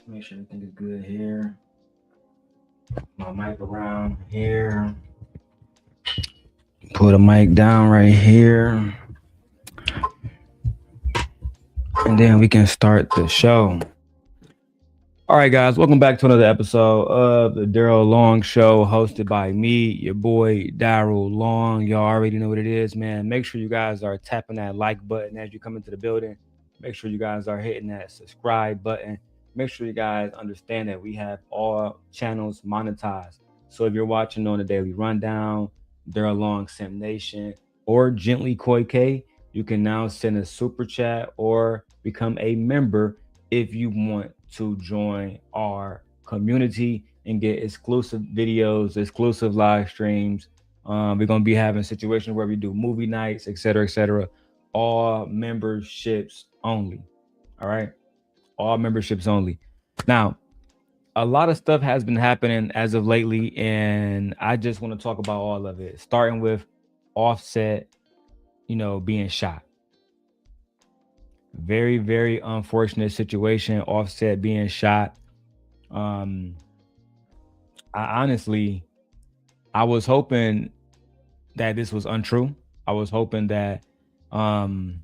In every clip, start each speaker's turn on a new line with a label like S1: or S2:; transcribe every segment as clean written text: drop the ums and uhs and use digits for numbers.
S1: Make sure everything is good here. My mic around here. Put a mic down right here. And then we can start the show. All right, guys, welcome back to another episode of the Darrel Long Show, hosted by me, your boy Darrel Long. Y'all already know what it is, man. Make sure you guys are tapping that like button as you come into the building. Make sure you guys are hitting that subscribe button. Make sure you guys understand that we have all channels monetized. So if you're watching on the Daily Rundown, Darrel Long Sim Nation, or Gently Koi K, you can now send a super chat or become a member if you want to join our community and get exclusive videos, exclusive live streams. We're gonna be having situations where we do movie nights, etc., etc. All memberships only. All right, all memberships only. Now, a lot of stuff has been happening as of lately, and I just want to talk about all of it, starting with Offset, being shot. Very, very unfortunate situation. Offset being shot. Um, I honestly, I was hoping that this was untrue. I was hoping that, um,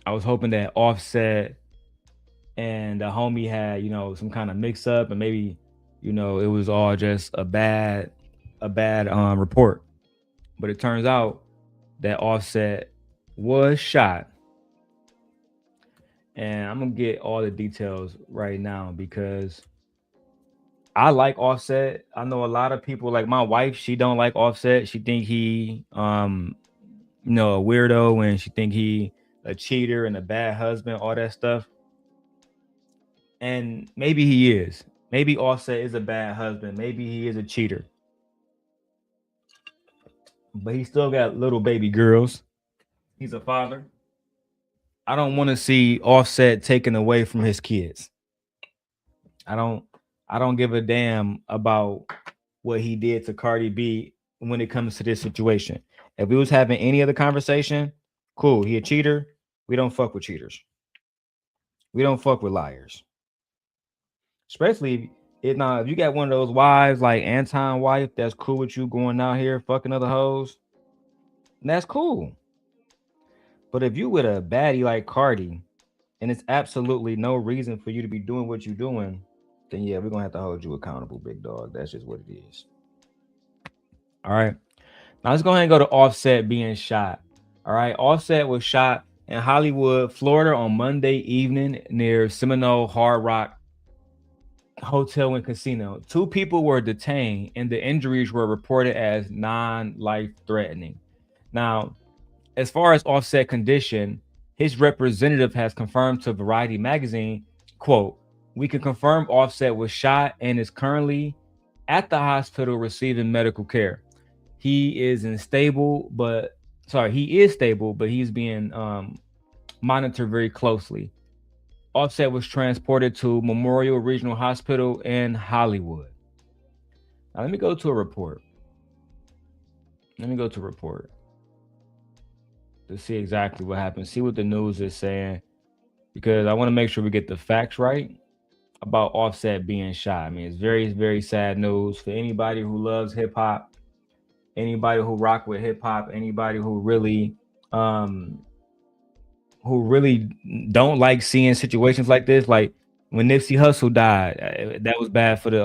S1: I was hoping that Offset and the homie had, some kind of mix up, and maybe, it was all just a bad report. But it turns out that Offset was shot, and I'm gonna get all the details right now because I like Offset. I know a lot of people, like my wife, she don't like Offset. She think he a weirdo, and she think he a cheater and a bad husband, all that stuff. And maybe he is. Maybe Offset is a bad husband. Maybe he is a cheater. But he still got little baby girls. He's a father. I don't want to see Offset taken away from his kids. I don't I don't give a damn about what he did to Cardi B when it comes to this situation. If we was having any other conversation, cool. He a cheater. We don't fuck with cheaters. We don't fuck with liars. Especially if you got one of those wives like Anton wife that's cool with you going out here fucking other hoes, that's cool. But if you with a baddie like Cardi and it's absolutely no reason for you to be doing what you're doing, then yeah, we're gonna have to hold you accountable, big dog. That's just what it is. All right. Now let's go ahead and go to Offset being shot. All right. Offset was shot in Hollywood, Florida on Monday evening near Seminole Hard Rock Hotel and Casino. Two people were detained and the injuries were reported as non-life threatening. Now, as far as Offset condition, his representative has confirmed to Variety magazine, quote, "We can confirm Offset was shot and is currently at the hospital receiving medical care. He is stable, but he's being monitored very closely. Offset was transported to Memorial Regional Hospital in Hollywood." Now let me go to a report. Let me go to a report to see exactly what happened. See what the news is saying, because I want to make sure we get the facts right about Offset being shot. I mean, it's very, very sad news for anybody who loves hip hop, anybody who rock with hip hop, anybody um who really don't like seeing situations like this. Like when Nipsey Hussle died, that was bad for the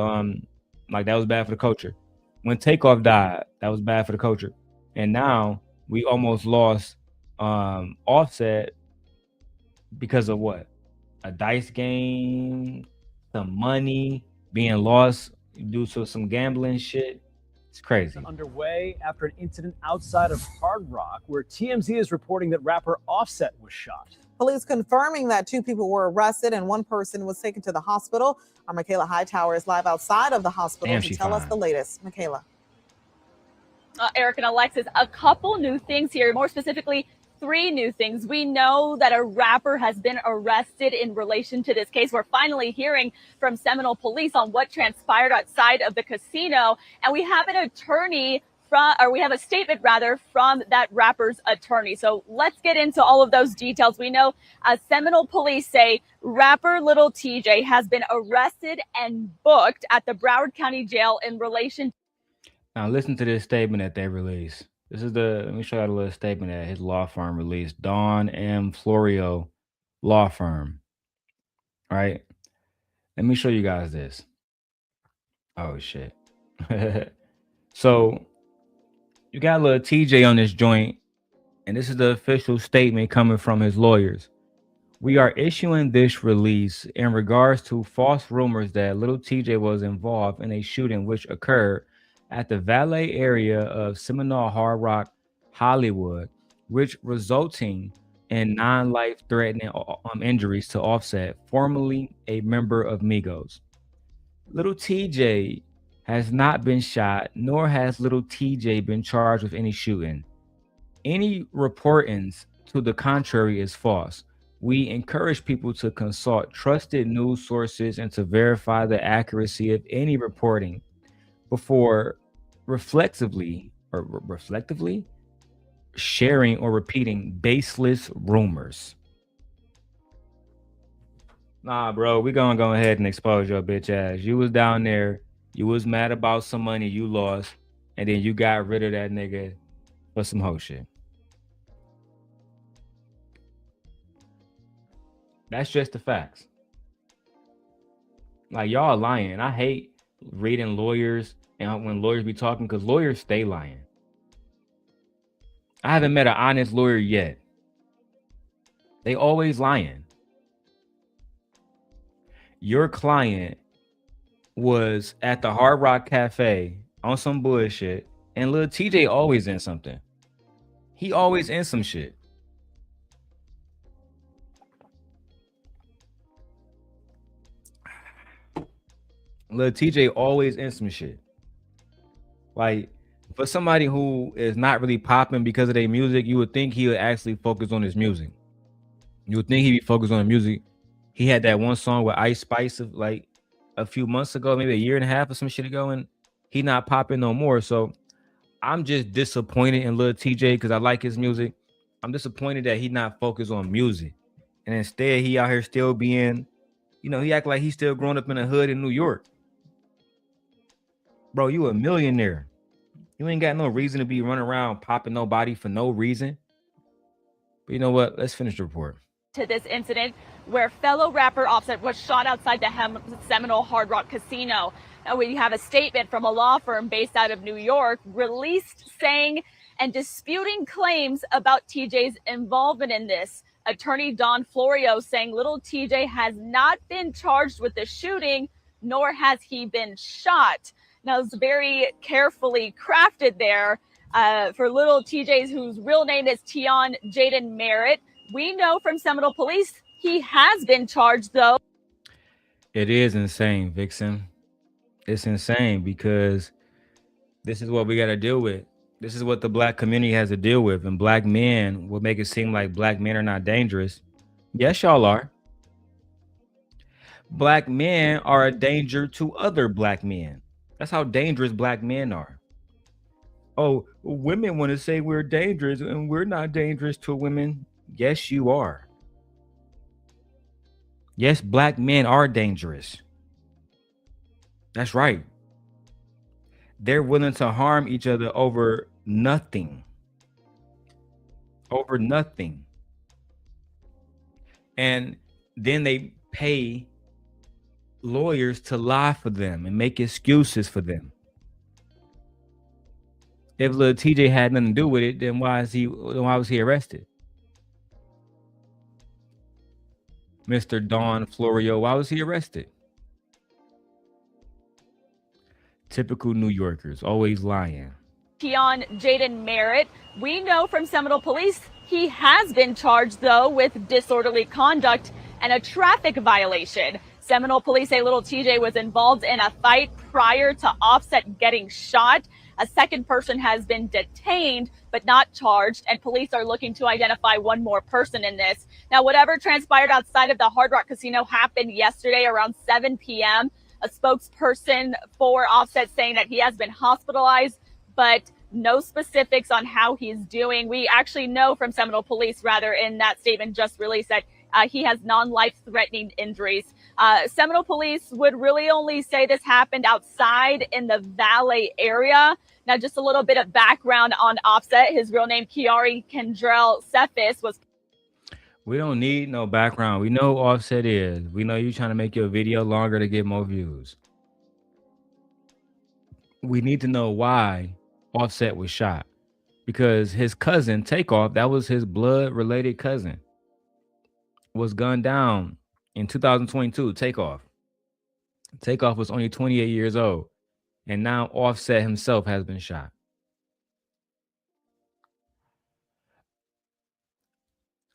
S1: that was bad for the culture. When Takeoff died, that was bad for the culture. And now we almost lost Offset because of what? A dice game, some money being lost due to some gambling shit. It's crazy.
S2: Underway after an incident outside of Hard Rock, where TMZ is reporting that rapper Offset was shot.
S3: Police confirming that two people were arrested and one person was taken to the hospital. Our Michaela Hightower is live outside of the hospital
S1: Damn,
S3: to
S1: she
S3: tell us
S1: fine.
S3: the latest. Michaela.
S4: Eric and Alexis, a couple new things here, more specifically, three new things. We know that a rapper has been arrested in relation to this case. We're finally hearing from Seminole police on what transpired outside of the casino. And we have an attorney we have a statement rather from that rapper's attorney. So let's get into all of those details. We know Seminole police say rapper Lil Tjay has been arrested and booked at the Broward County Jail in relation.
S1: Now listen to this statement that they released. Let me show you a little statement that his law firm released. Dawn M. Florio Law Firm. All right. Let me show you guys this. Oh shit. So you got Lil Tjay on this joint, and this is the official statement coming from his lawyers. We are issuing this release in regards to false rumors that Lil Tjay was involved in a shooting which occurred at the valet area of Seminole Hard Rock, Hollywood, which resulting in non-life-threatening injuries to Offset, formerly a member of Migos. Lil Tjay has not been shot, nor has Lil Tjay been charged with any shooting. Any reportings to the contrary is false. We encourage people to consult trusted news sources and to verify the accuracy of any reporting before reflectively sharing or repeating baseless rumors. Nah, bro, we gonna go ahead and expose your bitch ass. You was down there, you was mad about some money you lost, and then you got rid of that nigga for some hoe shit. That's just the facts. Like, y'all lying. I hate reading lawyers and when lawyers be talking, because lawyers stay lying. I haven't met an honest lawyer yet. They always lying. Your client was at the Hard Rock Cafe on some bullshit, and Lil Tjay always in something. He always in some shit. Lil Tjay always in some shit. Like, for somebody who is not really popping because of their music, you would think he would actually focus on his music. You would think he'd be focused on the music. He had that one song with Ice Spice of like a few months ago, maybe a year and a half or some shit ago, and he not popping no more. So I'm just disappointed in Lil Tjay because I like his music. I'm disappointed that he not focused on music, and instead he out here still being, he act like he's still growing up in a hood in New York. Bro, you a millionaire. You ain't got no reason to be running around popping nobody for no reason. But you know what? Let's finish the report.
S4: To this incident where fellow rapper Offset was shot outside the Seminole Hard Rock Casino. Now we have a statement from a law firm based out of New York released saying and disputing claims about TJ's involvement in this. Attorney Don Florio saying Lil Tjay has not been charged with the shooting, nor has he been shot. Now it's very carefully crafted there for Lil Tjay's, whose real name is Jaden Merritt. We know from Seminole Police he has been charged, though.
S1: It is insane, Vixen. It's insane because this is what we got to deal with. This is what the black community has to deal with. And black men will make it seem like black men are not dangerous. Yes, y'all are. Black men are a danger to other black men. That's how dangerous black men are. Oh, women want to say we're dangerous and we're not dangerous to women. Yes, you are. Yes, black men are dangerous. That's right. They're willing to harm each other over nothing. Over nothing. And then they pay lawyers to lie for them and make excuses for them. If Lil Tjay had nothing to do with it, then why was he arrested? Mr. Don Florio, why was he arrested? Typical New Yorkers, always lying.
S4: Jaden Merritt. We know from Seminole Police he has been charged, though, with disorderly conduct and a traffic violation. Seminole Police say Lil Tjay was involved in a fight prior to Offset getting shot. A second person has been detained but not charged, and police are looking to identify one more person in this. Now, whatever transpired outside of the Hard Rock Casino happened yesterday around 7 p.m. A spokesperson for Offset saying that he has been hospitalized, but No specifics on how he's doing. We actually know from Seminole Police, rather, in that statement just released, that he has non-life-threatening injuries. Seminole Police would really only say this happened outside in the Valley area. Now, just a little bit of background on Offset. His real name, Kiari Kendrell Cephas, was...
S1: We don't need no background. We know who Offset is. We know you trying to make your video longer to get more views. We need to know why Offset was shot. Because his cousin, Takeoff, that was his blood-related cousin, was gunned down in 2022. Takeoff was only 28 years old. And now Offset himself has been shot.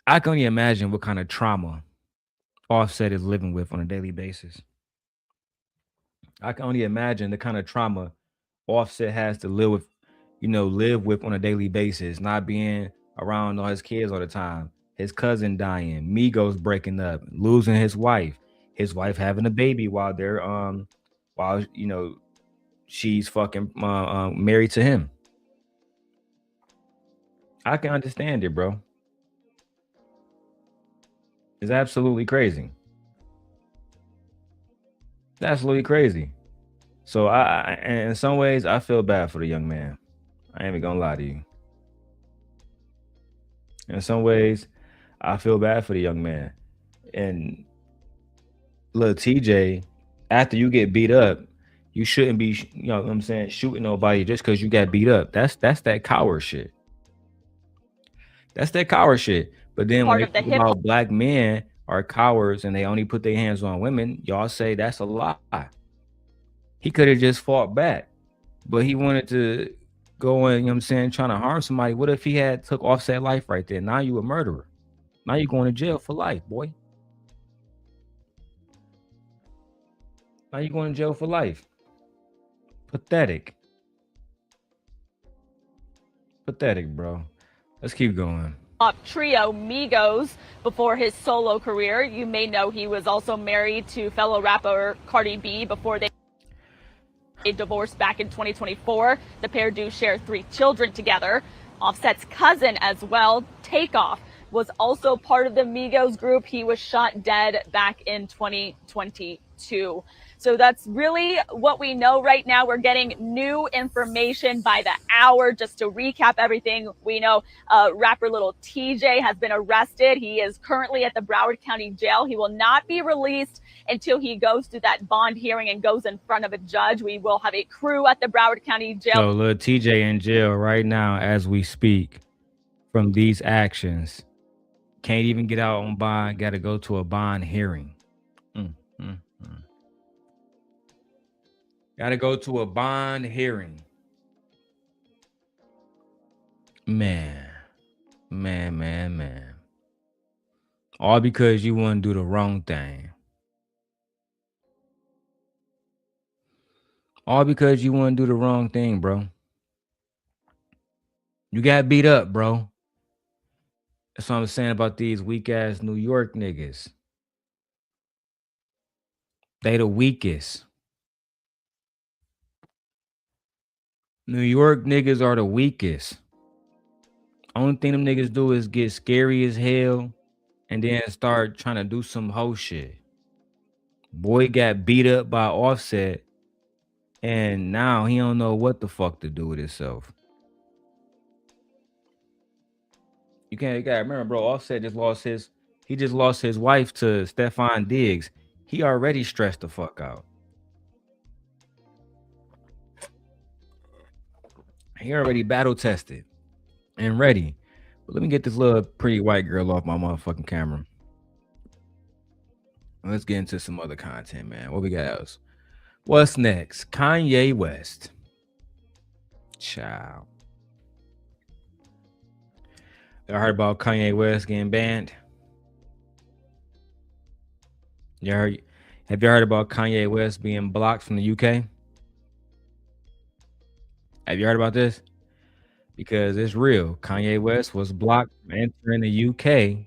S1: I can only imagine what kind of trauma Offset is living with on a daily basis. I can only imagine the kind of trauma Offset has to live with on a daily basis, not being around all his kids all the time, his cousin dying, Migos breaking up, losing his wife having a baby while they're she's fucking married to him. I can understand it, bro. It's absolutely crazy. It's absolutely crazy. So and in some ways, I feel bad for the young man. I ain't even gonna lie to you. In some ways, I feel bad for the young man. And Lil Tjay, after you get beat up, you shouldn't be, shooting nobody just because you got beat up. That's that coward shit. That's that coward shit. But then when they talk about black men are cowards and they only put their hands on women, y'all say that's a lie. He could have just fought back, but he wanted to go in, trying to harm somebody. What if he had took Offset life right there? Now you a murderer. Now you going to jail for life, boy. Now you going to jail for life. Pathetic. Pathetic, bro. Let's keep going.
S4: Trio Migos before his solo career. You may know he was also married to fellow rapper Cardi B before they divorced back in 2024. The pair do share 3 children together. Offset's cousin as well, Takeoff, was also part of the Migos group. He was shot dead back in 2022. So that's really what we know right now. We're getting new information by the hour. Just to recap everything we know, rapper Lil Tjay has been arrested. He is currently at the Broward County Jail. He will not be released until he goes through that bond hearing and goes in front of a judge. We will have a crew at the Broward County Jail.
S1: So Lil Tjay in jail right now as we speak from these actions. Can't even get out on bond. Got to go to a bond hearing. Got to go to a bond hearing. Man. All because you want to do the wrong thing. All because you want to do the wrong thing, bro. You got beat up, bro. That's what I'm saying about these weak-ass New York niggas. They the weakest. New York niggas are the weakest. Only thing them niggas do is get scary as hell and then start trying to do some hoe shit. Boy got beat up by Offset and now he don't know what the fuck to do with himself. You gotta remember, bro, Offset just lost his wife to Stefan Diggs. He already stressed the fuck out. He already battle tested and ready. But let me get this little pretty white girl off my motherfucking camera. Let's get into some other content, man. What we got else? What's next? Kanye West. Ciao. I heard about Kanye West getting banned. Have you heard about Kanye West being blocked from the UK? Have you heard about this? Because it's real. Kanye West was blocked from entering the UK,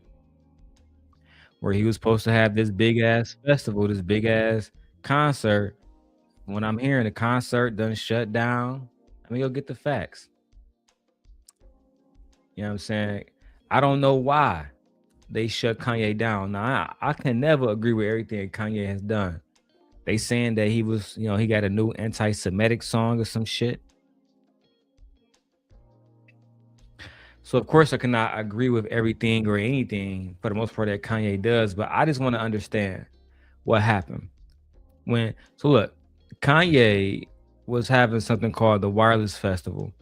S1: where he was supposed to have this big ass festival, this big ass concert. When I'm hearing the concert done shut down, let me go get the facts. You know what I'm saying? I don't know why they shut Kanye down. Now, I can never agree with everything Kanye has done. They saying that he was, he got a new anti-Semitic song or some shit. So of course I cannot agree with everything or anything for the most part that Kanye does, but I just want to understand what happened. So look, Kanye was having something called the Wireless Festival.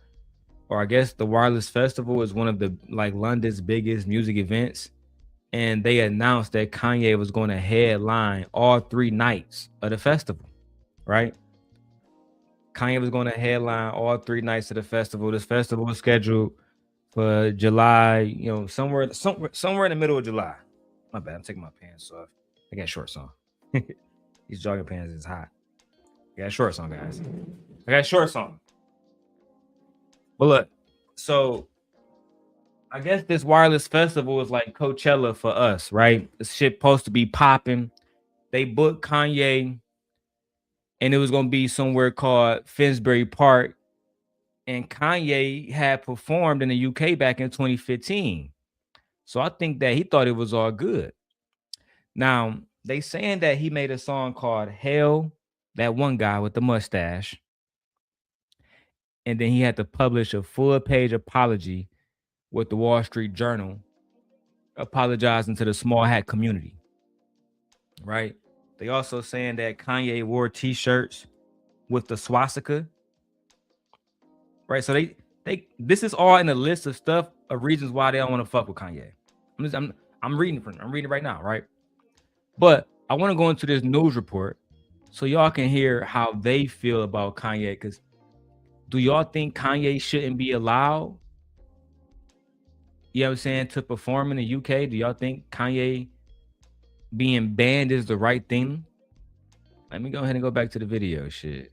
S1: Or I guess the Wireless Festival is one of the London's biggest music events. And they announced that Kanye was going to headline all 3 nights of the festival, right? Kanye was going to headline all 3 nights of the festival. This festival was scheduled for July, somewhere in the middle of July. My bad, I'm taking my pants off. I got shorts on. These jogging pants is hot. I got shorts on, guys. I got shorts on. But look, so I guess this Wireless Festival is like Coachella for us, right? This shit supposed to be popping. They booked Kanye, and it was gonna be somewhere called Finsbury Park. And Kanye had performed in the UK back in 2015. So I think that he thought it was all good. Now, they saying that he made a song called Hell, that one guy with the mustache. And then he had to publish a full-page apology with the Wall Street Journal, apologizing to the small hat community, right? They also saying that Kanye wore t-shirts with the swastika, right? So this is all in a list of stuff of reasons why they don't want to fuck with Kanye. I'm reading it right now, right? But I want to go into this news report so y'all can hear how they feel about Kanye. Because do y'all think Kanye shouldn't be allowed, you know what I'm saying, to perform in the UK? Do y'all think Kanye being banned is the right thing? Let me go ahead and go back to the video shit.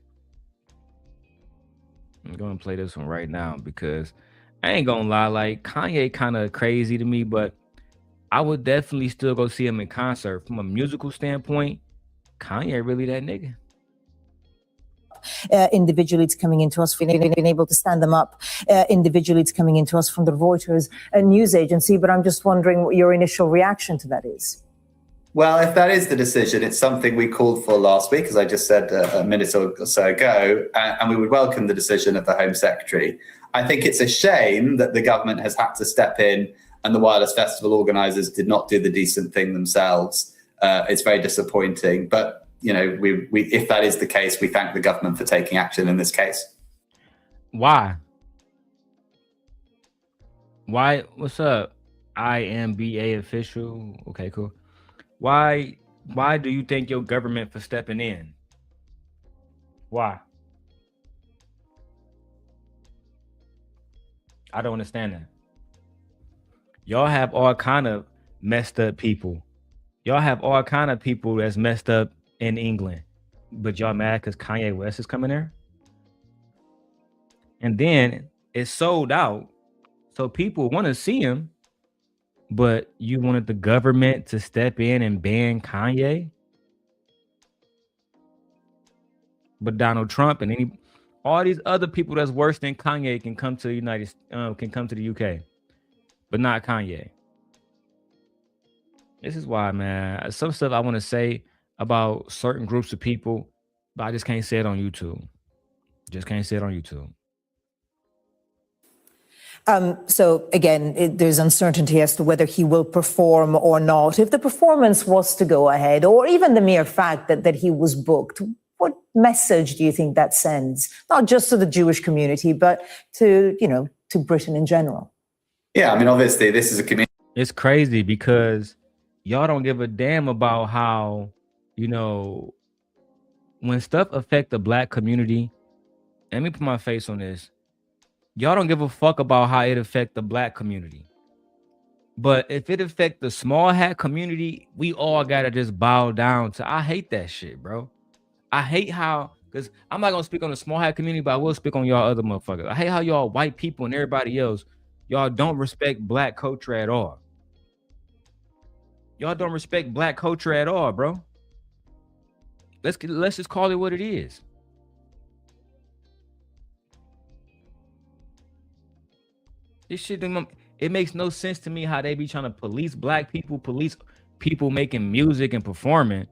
S1: I'm going to play this one right now because I ain't gonna lie, like Kanye kind of crazy to me, but I would definitely still go see him in concert. From a musical standpoint, Kanye really that nigga.
S5: Individually, it's coming into us. We've been able to stand them up. Individually, it's coming into us from the Reuters news agency. But I'm just wondering what your initial reaction to that is.
S6: Well, if that is the decision, it's something we called for last week, as I just said a minute or so ago, and we would welcome the decision of the Home Secretary. I think it's a shame that the government has had to step in and the Wireless Festival organisers did not do the decent thing themselves. It's very disappointing. But, we if that is the case, we thank the government for taking action in this case.
S1: Why? What's up? IMBA official. Okay, cool. Why do you thank your government for stepping in? Why? I don't understand that. Y'all have all kind of messed up people. Y'all have all kind of people that's messed up in England, but y'all mad because Kanye West is coming there? And then it's sold out, so people want to see him, but you wanted the government to step in and ban Kanye? But Donald Trump and all these other people that's worse than Kanye can come to the UK, but not Kanye. This is why, man. Some stuff I want to say about certain groups of people, but I just can't say it on YouTube.
S5: So again, there's uncertainty as to whether he will perform or not. If the performance was to go ahead, or even the mere fact that he was booked, what message do you think that sends? Not just to the Jewish community, but to Britain in general?
S6: Yeah, I mean, obviously, this is a community.
S1: It's crazy because y'all don't give a damn about how, when stuff affect the Black community. Let me put my face on this. Y'all don't give a fuck about how it affect the Black community. But if it affect the small hat community, we all gotta just bow down to. I hate that shit, bro. I hate how, because I'm not gonna speak on the small hat community, but I will speak on y'all other motherfuckers. I hate how y'all white people and everybody else, y'all don't respect Black culture at all. Y'all don't respect Black culture at all, bro. Let's just call it what it is. This shit, It makes no sense to me how they be trying to police black people, police people making music and performing,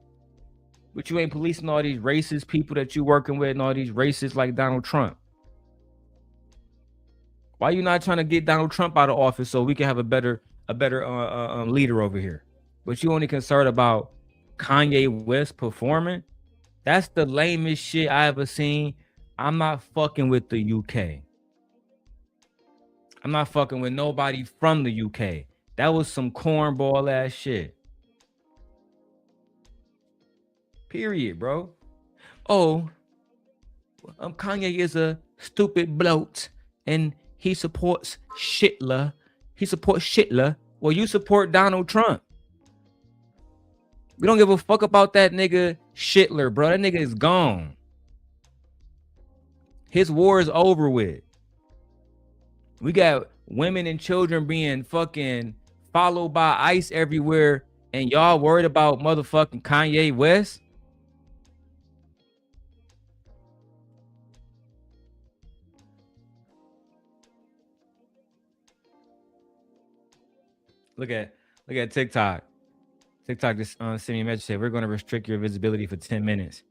S1: but you ain't policing all these racist people that you working with and all these racists like Donald Trump. Why you not trying to get Donald Trump out of office so we can have a better leader over here? But you only concerned about Kanye West performing? That's the lamest shit I ever seen. I'm not fucking with the UK. I'm not fucking with nobody from the UK. That was some cornball ass shit. Period, bro. Oh, Kanye is a stupid bloat and he supports Shitler. He supports Shitler. Well, you support Donald Trump. We don't give a fuck about that nigga Shitler, bro. That nigga is gone. His war is over with. We got women and children being fucking followed by ICE everywhere, and y'all worried about motherfucking Kanye West? Look at TikTok. TikTok just sent me a message, said we're going to restrict your visibility for 10 minutes.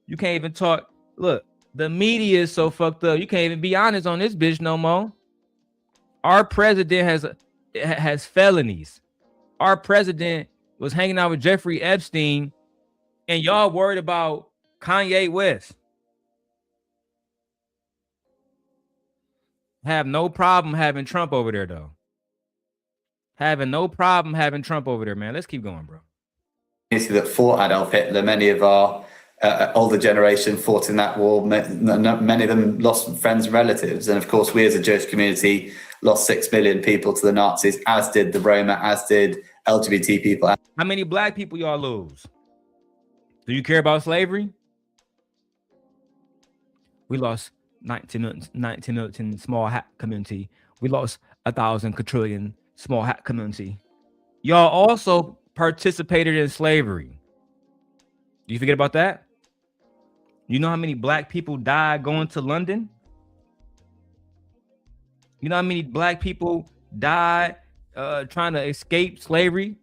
S1: You can't even talk. Look, the media is so fucked up. You can't even be honest on this bitch no more. Our president has felonies. Our president was hanging out with Jeffrey Epstein, and y'all worried about Kanye West. Have no problem having Trump over there, though. Having no problem having Trump over there, man. Let's keep going, bro.
S6: That fought Adolf Hitler, many of our older generation fought in that war. Many of them lost friends and relatives. And of course, we as a Jewish community lost 6 million people to the Nazis, as did the Roma, as did LGBT people.
S1: How many black people y'all lose? Do you care about slavery? We lost 19 small hat community. We lost 1,000 quadrillion small hat community. Y'all also participated in slavery. Do you forget about that? You know how many black people died going to London? You know how many black people died trying to escape slavery?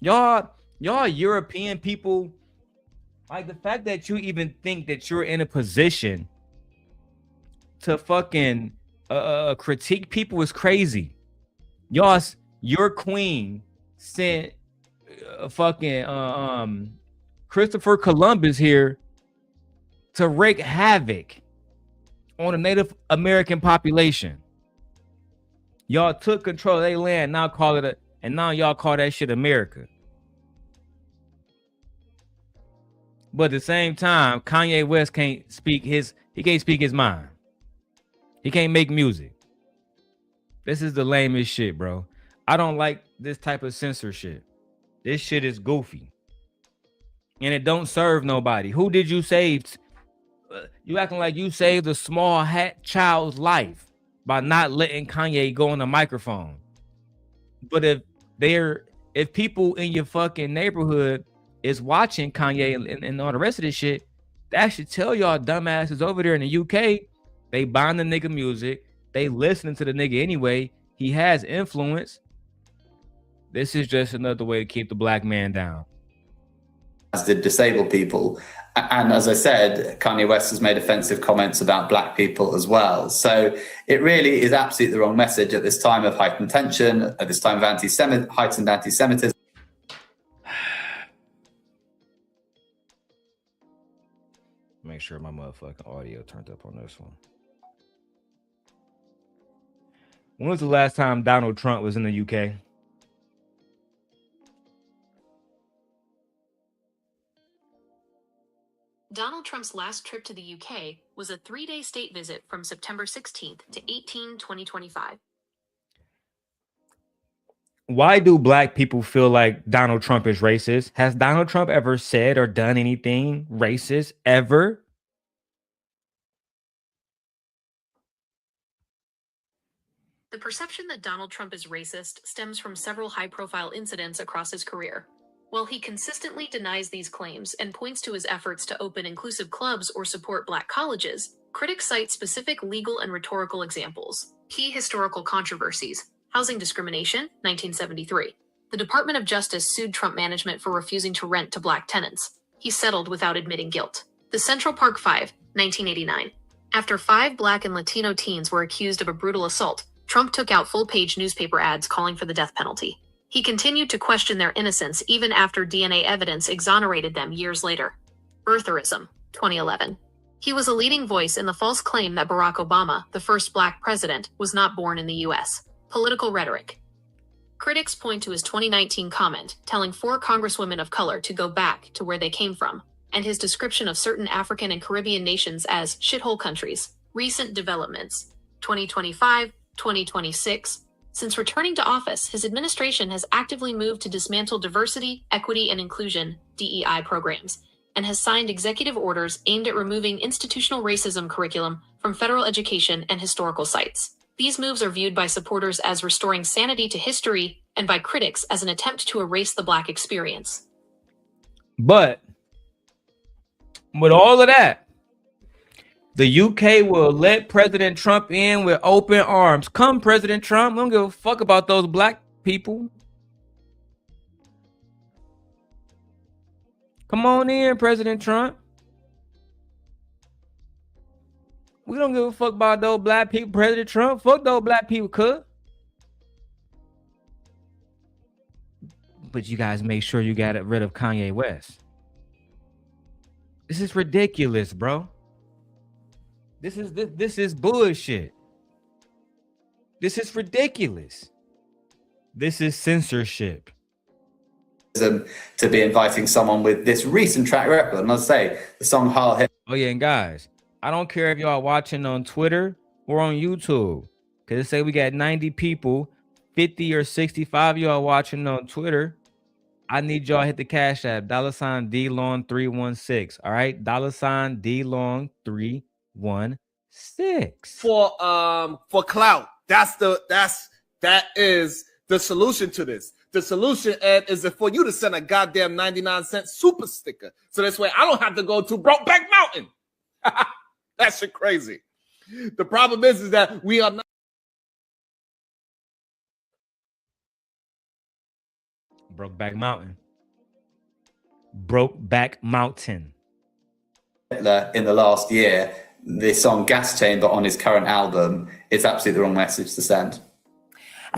S1: Y'all European people, like the fact that you even think that you're in a position to fucking critique people is crazy. Your queen sent fucking Christopher Columbus here to wreak havoc on the Native American population. Y'all took control of their land, now y'all call that shit America. But at the same time, Kanye West can't speak his mind. He can't make music. This is the lamest shit, bro. I don't like this type of censorship. This shit is goofy. And it don't serve nobody. Who did you save? You acting like you saved a small hat child's life by not letting Kanye go on the microphone. But if people in your fucking neighborhood is watching Kanye and all the rest of this shit, that should tell y'all dumbasses over there in the UK, they buying the nigga music. They listening to the nigga anyway. He has influence. This is just another way to keep the black man down.
S6: As did disabled people. And as I said, Kanye West has made offensive comments about black people as well. So it really is absolutely the wrong message at this time of heightened tension, at this time of heightened anti-Semitism.
S1: Make sure my motherfucking audio turned up on this one. When was the last time Donald Trump was in the UK?
S7: Donald Trump's last trip to the UK was a 3-day state visit from September 16th to 18, 2025.
S1: Why do black people feel like Donald Trump is racist? Has Donald Trump ever said or done anything racist ever?
S7: The perception that Donald Trump is racist stems from several high-profile incidents across his career. While he consistently denies these claims and points to his efforts to open inclusive clubs or support black colleges, Critics cite specific legal and rhetorical examples. Key historical controversies. Housing discrimination, 1973. The Department of Justice sued Trump management for refusing to rent to Black tenants. He settled without admitting guilt. The Central Park Five, 1989. After 5 Black and Latino teens were accused of a brutal assault, Trump took out full-page newspaper ads calling for the death penalty. He continued to question their innocence even after DNA evidence exonerated them years later. Birtherism, 2011. He was a leading voice in the false claim that Barack Obama, the first Black president, was not born in the U.S. Political rhetoric. Critics point to his 2019 comment telling 4 congresswomen of color to go back to where they came from, and his description of certain African and Caribbean nations as shithole countries. Recent developments. 2025, 2026. Since returning to office, his administration has actively moved to dismantle diversity, equity, and inclusion (DEI) programs, and has signed executive orders aimed at removing institutional racism curriculum from federal education and historical sites. These moves are viewed by supporters as restoring sanity to history and by critics as an attempt to erase the Black experience.
S1: But with all of that, the UK will let President Trump in with open arms. Come, President Trump. We don't give a fuck about those Black people. Come on in, President Trump. We don't give a fuck about those Black people, President Trump. Fuck those Black people, cuz. But you guys make sure you got rid of Kanye West. This is ridiculous, bro. This is bullshit. This is ridiculous. This is censorship.
S6: To be inviting someone with this recent track record. And I'll say the song Hard Hit.
S1: Oh yeah, and guys, I don't care if y'all watching on Twitter or on YouTube. Cause it say we got 90 people, 50 or 65 y'all watching on Twitter. I need y'all hit the Cash App, $DLong316. All right, $DLong316.
S8: For clout. That is the solution to this. The solution, Ed, is for you to send a goddamn 99-cent super sticker. So this way I don't have to go to Brokeback Mountain. That shit crazy. The problem is that we are not.
S1: Brokeback Mountain. Brokeback Mountain.
S6: In the last year, the song Gas Chamber on his current album is absolutely the wrong message to send.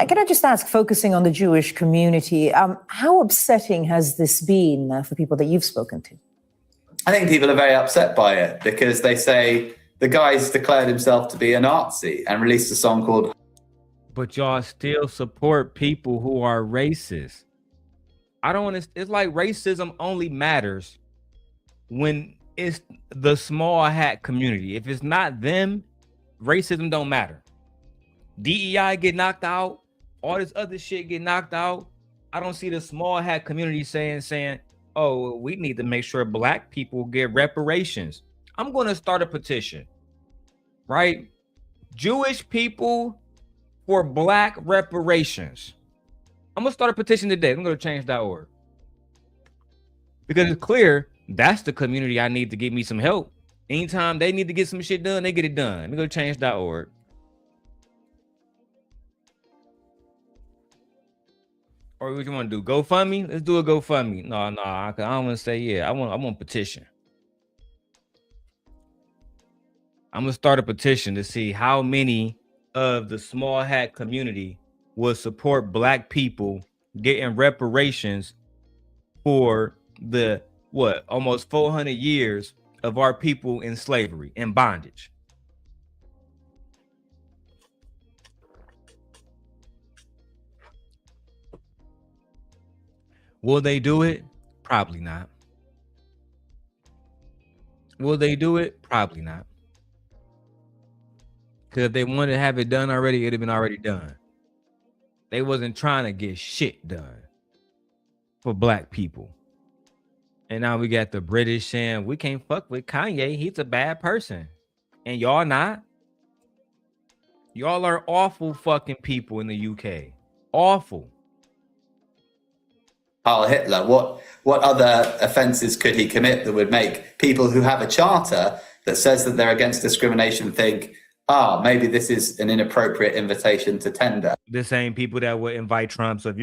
S5: Can I just ask, focusing on the Jewish community, how upsetting has this been for people that you've spoken to?
S6: I think people are very upset by it because they say the guy's declared himself to be a Nazi and released a song called.
S1: But y'all still support people who are racist. I don't want to. It's like racism only matters when it's the small hat community. If it's not them, racism don't matter. DEI get knocked out. All this other shit get knocked out. I don't see the small hat community saying, oh, we need to make sure Black people get reparations. I'm going to start a petition, right? Jewish people for Black reparations. I'm going to start a petition today. I'm going to change.org. Because it's clear that's the community I need to give me some help. Anytime they need to get some shit done, they get it done. Let me go to change.org. Or what you want to do? GoFundMe? Let's do a GoFundMe. No, I don't want to say, yeah. I want petition. I'm going to start a petition to see how many of the small hat community will support Black people getting reparations for the, almost 400 years of our people in slavery and bondage. Will they do it? Probably not. Will they do it? Probably not. Because if they wanted to have it done already, it'd have been already done. They wasn't trying to get shit done for Black people. And now we got the British saying we can't fuck with Kanye. He's a bad person. And y'all not. Y'all are awful fucking people in the UK. Awful.
S6: Heil Hitler. What other offences could he commit that would make people who have a charter that says that they're against discrimination think, maybe this is an inappropriate invitation to tender.
S1: The same people that would invite Trump. So if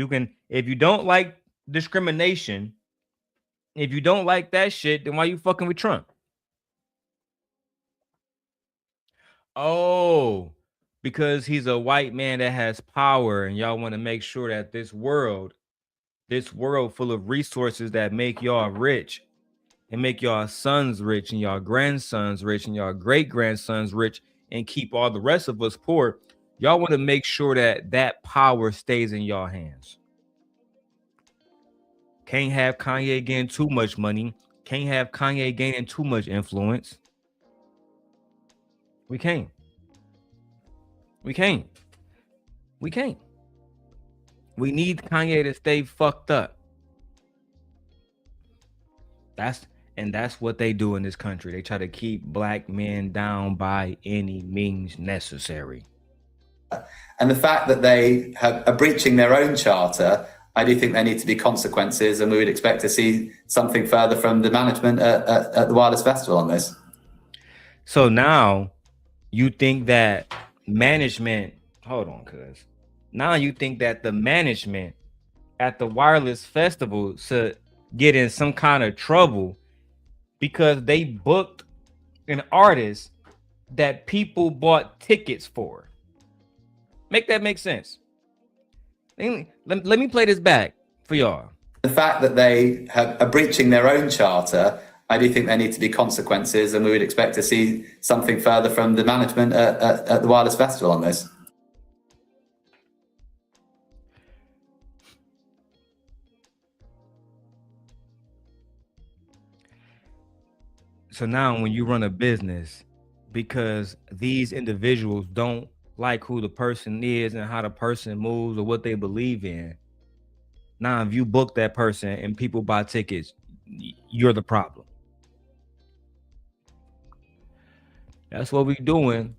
S1: you don't like discrimination, if you don't like that shit, then why you fucking with Trump? Oh, because he's a white man that has power, and y'all want to make sure that this world full of resources that make y'all rich and make y'all sons rich and y'all grandsons rich and y'all great grandsons rich and keep all the rest of us poor. Y'all want to make sure that power stays in y'all hands. Can't have Kanye getting too much money. Can't have Kanye gaining too much influence. We can't. We can't. We can't. We need Kanye to stay fucked up. That's what they do in this country. They try to keep black men down by any means necessary.
S6: And the fact that they are breaching their own charter, I do think there need to be consequences, and we would expect to see something further from the management at the Wireless Festival on this.
S1: So now you think that management, hold on, cuz. Now you think that the management at the Wireless Festival should get in some kind of trouble because they booked an artist that people bought tickets for. Make that make sense. Let me play this back for y'all.
S6: The fact that they are breaching their own charter, I do think there need to be consequences, and we would expect to see something further from the management at the Wireless Festival on this.
S1: So now when you run a business, because these individuals don't like who the person is and how the person moves or what they believe in, now if you book that person and people buy tickets, you're the problem. That's what we're doing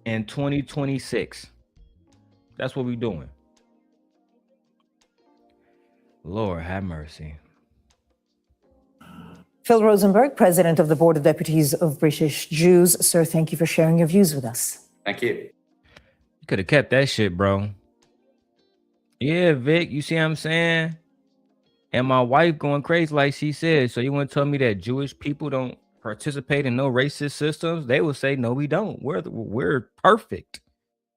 S1: in 2026. That's what we're doing. Lord have mercy.
S5: Phil Rosenberg, President of the Board of Deputies of British Jews. Sir, thank you for sharing your views with us.
S6: Thank you.
S1: You could have kept that shit, bro. Yeah, Vic, you see what I'm saying? And my wife going crazy like she said. So you want to tell me that Jewish people don't participate in no racist systems? They will say, no, we don't. We're perfect.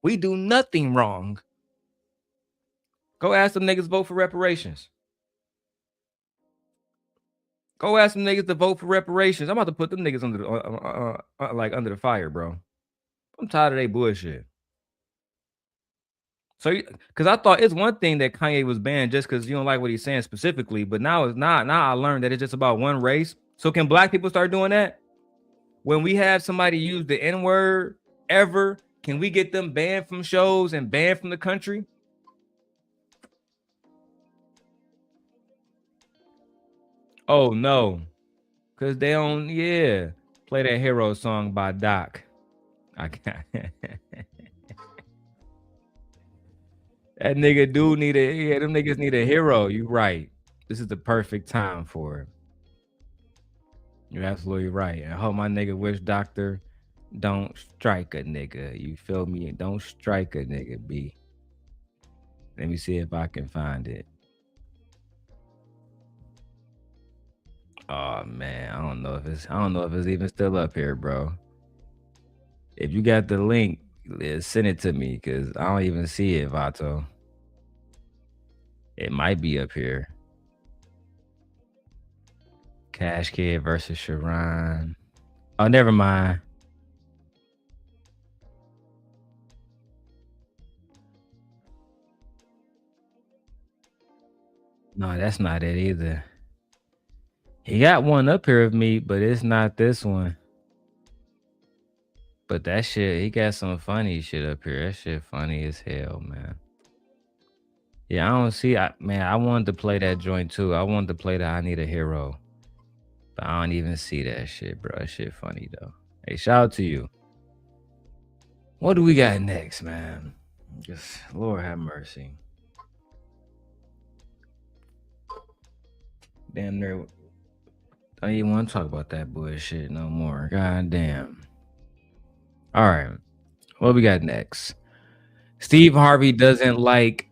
S1: We do nothing wrong. Go ask them niggas vote for reparations. Go ask them niggas to vote for reparations. I'm about to put them niggas under the fire, bro. I'm tired of their bullshit. So, because I thought it's one thing that Kanye was banned just because you don't like what he's saying specifically, but now it's not. Now I learned that it's just about one race. So can black people start doing that? When we have somebody use the N-word ever, can we get them banned from shows and banned from the country? Oh no, because they don't, play that hero song by Doc. I can't. That nigga do need them niggas need a hero. You right. This is the perfect time for it. You're absolutely right. I hope my nigga Wish Doctor don't strike a nigga. You feel me? Don't strike a nigga, B. Let me see if I can find it. Oh man, I don't know if it's even still up here, bro. If you got the link, send it to me because I don't even see it, Vato. It might be up here. Cash Kid versus Sharon. Oh, never mind. No, that's not it either. He got one up here of me, but it's not this one. But that shit, he got some funny shit up here. That shit funny as hell, man. Yeah, I don't see. I wanted to play that joint too. I wanted to play the I Need a Hero. But I don't even see that shit, bro. That shit funny, though. Hey, shout out to you. What do we got next, man? Just, Lord have mercy. Damn near Don't even want to talk about that bullshit no more. God damn. All right. What we got next? Steve Harvey doesn't like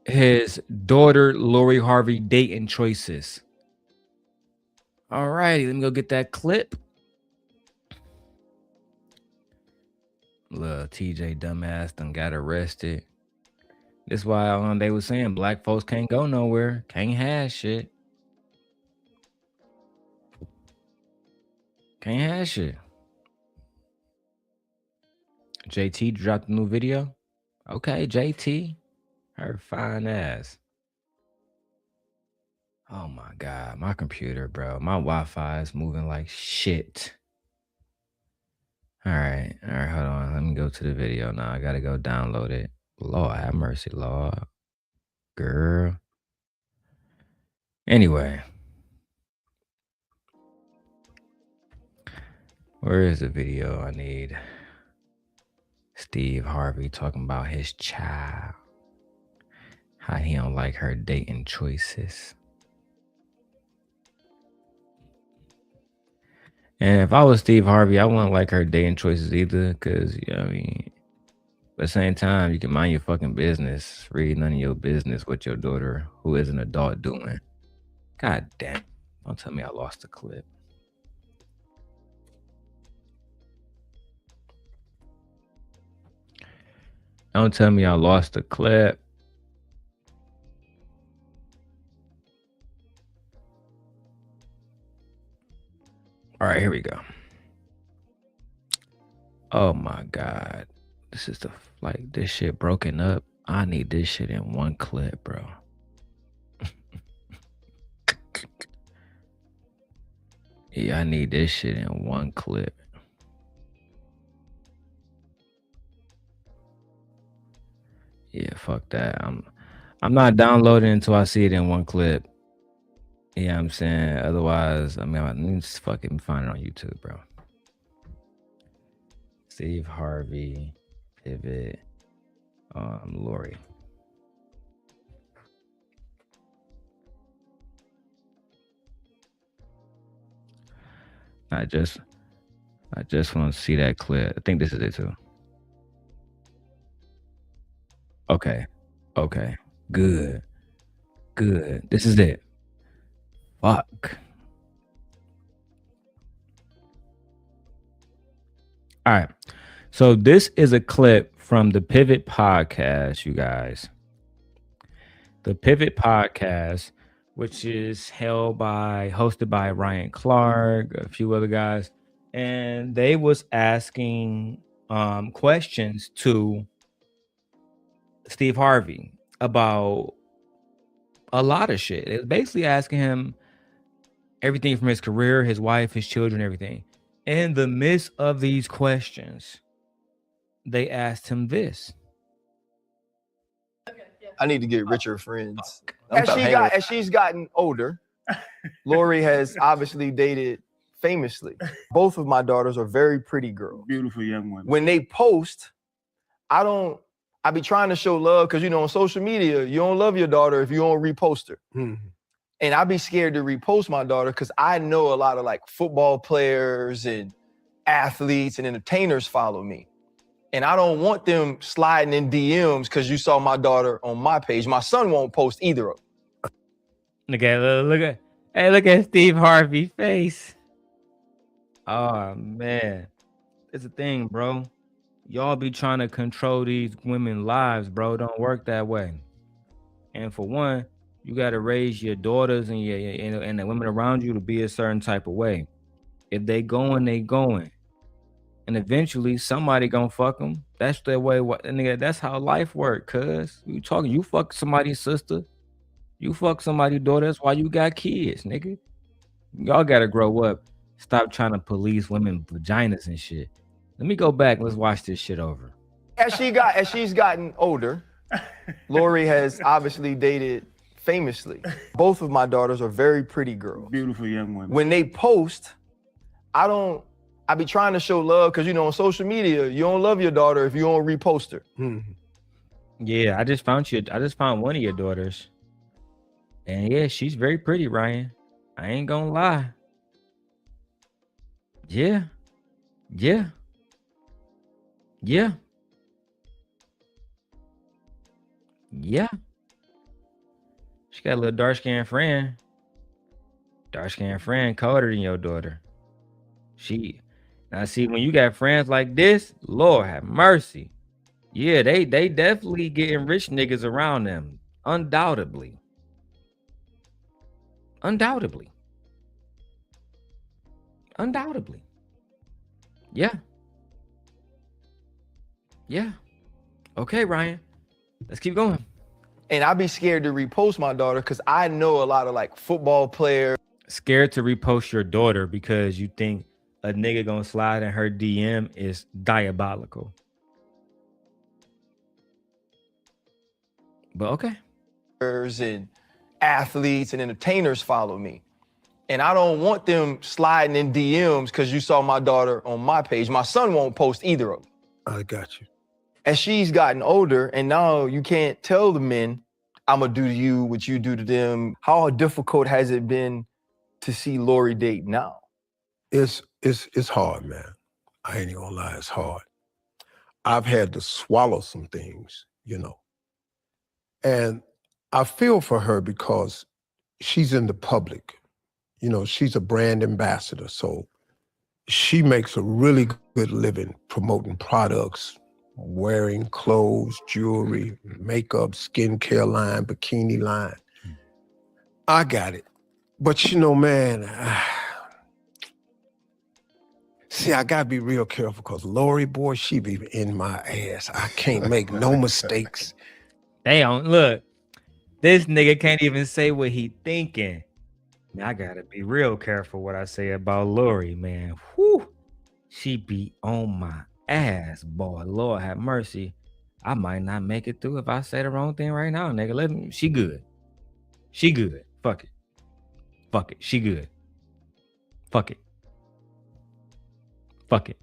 S1: his daughter Lori Harvey dating choices. All righty, let me go get that clip. Lil Tjay dumbass done got arrested. That's why they was saying black folks can't go nowhere, can't have shit. Can't have shit. JT dropped a new video. Okay, JT. Her fine ass. Oh my God, my computer, bro. My Wi-Fi is moving like shit. All right, hold on. Let me go to the video now. I gotta go download it. Lord have mercy, Lord. Girl. Anyway. Where is the video I need? Steve Harvey talking about his child. How he don't like her dating choices. And if I was Steve Harvey, I wouldn't like her dating choices either. Because, you know what I mean? But at the same time, you can mind your fucking business. Read none of your business what your daughter, who is an adult, doing. God damn. Don't tell me I lost the clip. Don't tell me I lost the clip. All right, here we go. Oh my God. This is this shit broken up. I need this shit in one clip, bro. Yeah, I need this shit in one clip. Yeah, fuck that. I'm not downloading until I see it in one clip. You know what I'm saying? Otherwise, I mean, I need to fucking find it on YouTube, bro. Steve Harvey, pivot, Lori. I just want to see that clip. I think this is it too. Okay. Good. This is it. Fuck. All right. So this is a clip from the Pivot Podcast, you guys. The Pivot Podcast, which is hosted by Ryan Clark, a few other guys, and they was asking questions to Steve Harvey about a lot of shit. It was basically asking him everything from his career, his wife, his children, everything. In the midst of these questions, they asked him this.
S9: I need to get richer friends. As she's gotten older, Lori has obviously dated famously. Both of my daughters are very pretty girls.
S10: Beautiful young women.
S9: When they post, I be trying to show love because, you know, on social media, you don't love your daughter if you don't repost her. Mm-hmm. And I be scared to repost my daughter because I know a lot of like football players and athletes and entertainers follow me. And I don't want them sliding in DMs because you saw my daughter on my page. My son won't post either of them.
S1: Look at Steve Harvey's face. Oh man. It's a thing, bro. Y'all be trying to control these women's lives, bro. Don't work that way. And for one, you got to raise your daughters and and the women around you to be a certain type of way. If they going, they going. And eventually somebody gonna fuck them. That's their way. Nigga, that's how life work, cuz. You fuck somebody's sister. You fuck somebody's daughter. That's why you got kids, nigga. Y'all gotta grow up. Stop trying to police women's vaginas and shit. Let me go back. Let's watch this shit over.
S9: As she's gotten older, Lori has obviously dated famously. Both of my daughters are very pretty girls.
S10: Beautiful young women.
S9: When they post, I be trying to show love because, you know, on social media, you don't love your daughter if you don't repost her. Mm-hmm.
S1: Yeah, I just found one of your daughters. And yeah, she's very pretty, Ryan. I ain't gonna lie. Yeah. Yeah. Yeah. Yeah. She got a little dark-skinned friend. Dark-skinned friend colder than your daughter. Now see, when you got friends like this, Lord have mercy. Yeah, they definitely getting rich niggas around them. Undoubtedly. Undoubtedly. Undoubtedly. Yeah. Yeah. Okay, Ryan. Let's keep going.
S9: And I be scared to repost my daughter because I know a lot of like football players.
S1: Scared to repost your daughter because you think a nigga gonna slide in her DM is diabolical. But okay.
S9: And athletes and entertainers follow me. And I don't want them sliding in DMs because you saw my daughter on my page. My son won't post either of them.
S10: I got you.
S9: As she's gotten older, and now you can't tell the men, I'm gonna do to you what you do to them. How difficult has it been to see Lori date now?
S10: It's hard, man. I ain't gonna lie, it's hard. I've had to swallow some things, you know. And I feel for her because she's in the public. You know, she's a brand ambassador, so she makes a really good living promoting products, wearing clothes, jewelry, makeup, skincare line, bikini line. I got it. But you know, man, see, I gotta be real careful because Lori, boy, she be in my ass. I can't make no mistakes.
S1: They don't look. This nigga can't even say what he thinking. I gotta be real careful what I say about Lori, man. Whew. She be on my ass, boy. Lord have mercy. I might not make it through if I say the wrong thing right now, nigga. She good. She good. Fuck it. Fuck it. She good. Fuck it. Fuck it.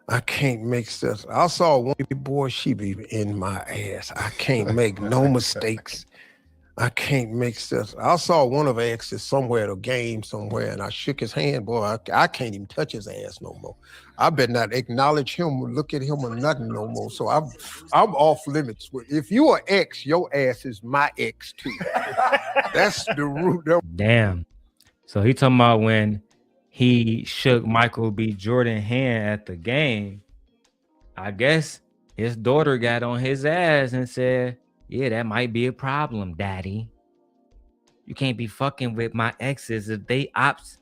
S10: I can't make sense. I saw one boy, she be in my ass. I can't make no mistakes. I can't make sense. I saw one of her exes somewhere at a game somewhere, and I shook his hand. Boy, I can't even touch his ass no more. I better not acknowledge him or look at him or nothing no more. So I'm off limits. If you are ex, your ass is my ex too. That's the root.
S1: Damn. So he talking about when he shook Michael B. Jordan's hand at the game. I guess his daughter got on his ass and said, yeah, that might be a problem, daddy. You can't be fucking with my exes if they ops.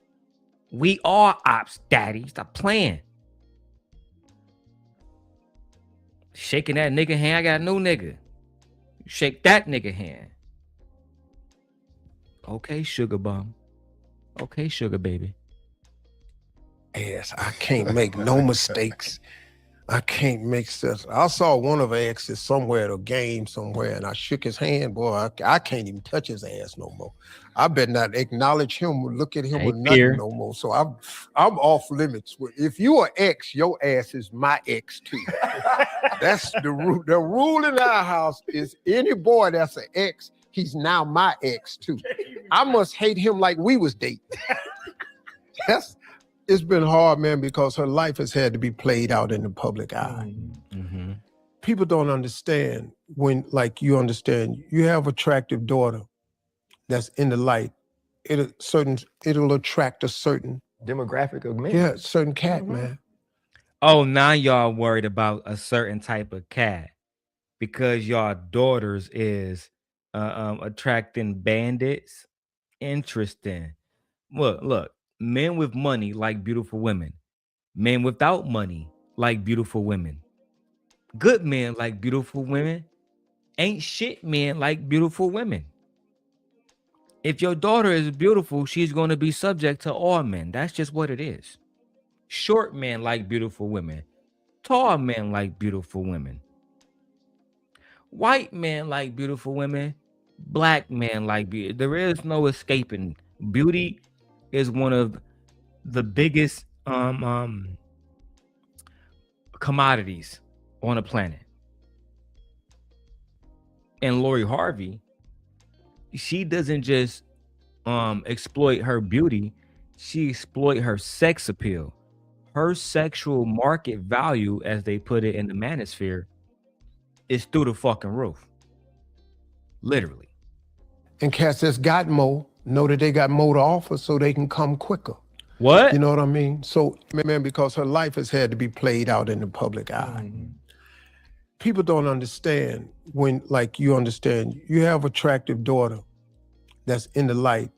S1: We are ops, daddy. Stop playing. Shaking that nigga hand. I got a new nigga. You shake that nigga hand. Okay, sugar bum. Okay, sugar baby.
S10: Ass. I can't make no mistakes. I can't make sense. I saw one of her exes somewhere at a game somewhere, and I shook his hand. Boy, I can't even touch his ass no more. I better not acknowledge him or look at him or nothing no more. So I'm off limits. If you are ex, your ass is my ex too. That's the rule. The rule in our house is any boy that's an ex, he's now my ex too. I must hate him like we was dating. It's been hard, man, because her life has had to be played out in the public eye.
S1: Mm-hmm.
S10: People don't understand when, like you understand, you have attractive daughter that's in the light. It'll attract a certain
S9: demographic of men.
S10: Yeah, certain cat, man.
S1: Oh, now y'all worried about a certain type of cat because y'all daughters is attracting bandits. Interesting. Look. Men with money like beautiful women. Men without money like beautiful women. Good men like beautiful women. Ain't shit men like beautiful women. If your daughter is beautiful, she's going to be subject to all men. That's just what it is. Short men like beautiful women. Tall men like beautiful women. White men like beautiful women. Black men like beauty. There is no escaping. Beauty is one of the biggest commodities on the planet. And Lori Harvey, she doesn't just exploit her beauty. She exploit her sex appeal. Her sexual market value, as they put it in the manosphere, is through the fucking roof. Literally.
S10: And cats that's got more know that they got more to offer so they can come quicker.
S1: What?
S10: You know what I mean? So, man, because her life has had to be played out in the public eye. People don't understand when, like, you understand, you have attractive daughter that's in the light,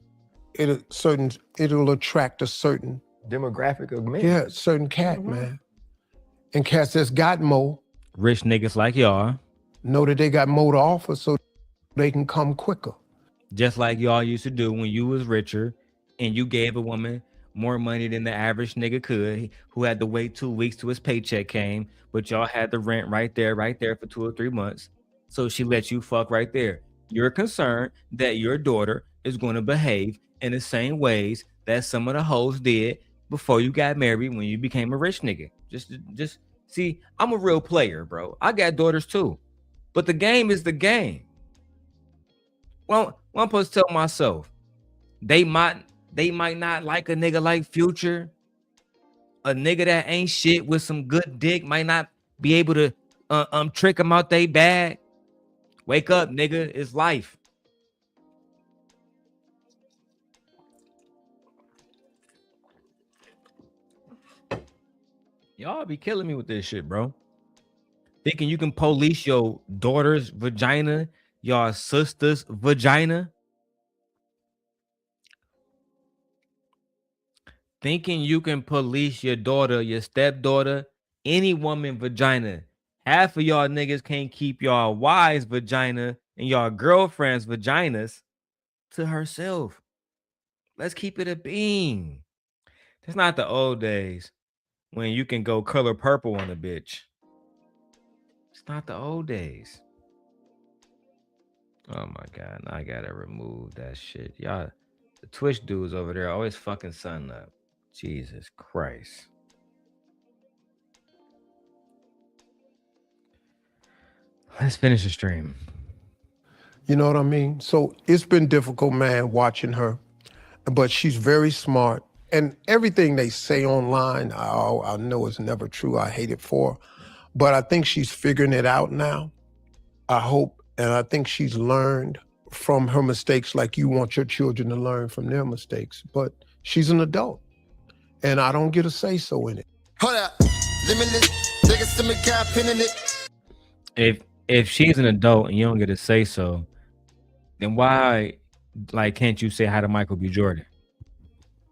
S10: it'll attract a certain
S9: Demographic of men.
S10: Yeah, certain cat, man. And cats that's got more
S1: Rich niggas like y'all,
S10: know that they got more to offer so they can come quicker.
S1: just like y'all used to do when you was richer and you gave a woman more money than the average nigga could, who had to wait 2 weeks till his paycheck came, but y'all had the rent right there for 2 or 3 months. So she let you fuck right there. You're concerned that your daughter is going to behave in the same ways that some of the hoes did before you got married when you became a rich nigga. Just see, I'm a real player, bro. I got daughters too. But the game is the game. Well, I'm supposed to tell myself, they might not like a nigga like Future. A nigga that ain't shit with some good dick might not be able to trick them out they bag. Wake up, nigga. It's life. Y'all be killing me with this shit, bro. Thinking you can police your daughter's vagina, your sister's vagina. Thinking you can police your daughter, your stepdaughter, any woman vagina. Half of y'all niggas can't keep y'all wives' vagina and y'all girlfriends' vaginas to herself. Let's keep it a bean. It's not the old days when you can go color purple on a bitch. It's not the old days. Oh my God, now I gotta remove that shit. Y'all, the Twitch dudes over there always fucking sun up. Jesus Christ. Let's finish the stream.
S10: You know what I mean? So it's been difficult, man, watching her, but she's very smart. And everything they say online, I know it's never true. I hate it for her. But I think she's figuring it out now. I hope, and I think she's learned from her mistakes like you want your children to learn from their mistakes. But she's an adult, and I don't get a say-so in it.
S11: Hold up. Limitless. Take a stomach cap, pinning it.
S1: If she's an adult and you don't get to say so, then why, like, can't you say hi to Michael B. Jordan?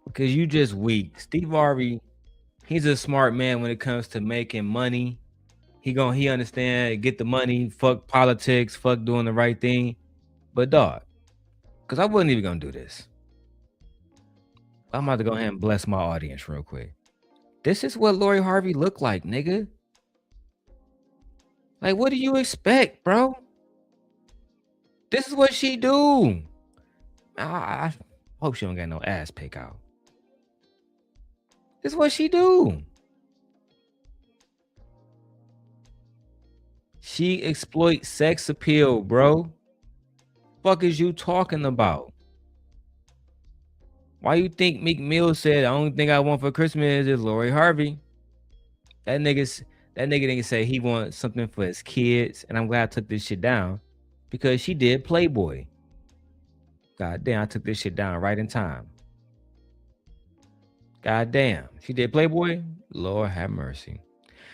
S1: Because you just weak. Steve Harvey, he's a smart man when it comes to making money. He understand, get the money, fuck politics, fuck doing the right thing. But dog, because I wasn't even gonna do this. I'm about to go ahead and bless my audience real quick. This is what Lori Harvey looked like, nigga. Like, what do you expect, bro? This is what she do. I hope she don't get no ass pick out. This is what she do. She exploits sex appeal, bro. Fuck is you talking about? Why you think Meek Mill said the only thing I want for Christmas is Lori Harvey? That nigga didn't say he wants something for his kids, and I'm glad I took this shit down because she did Playboy. God damn, I took this shit down right in time. God damn, she did Playboy. Lord have mercy.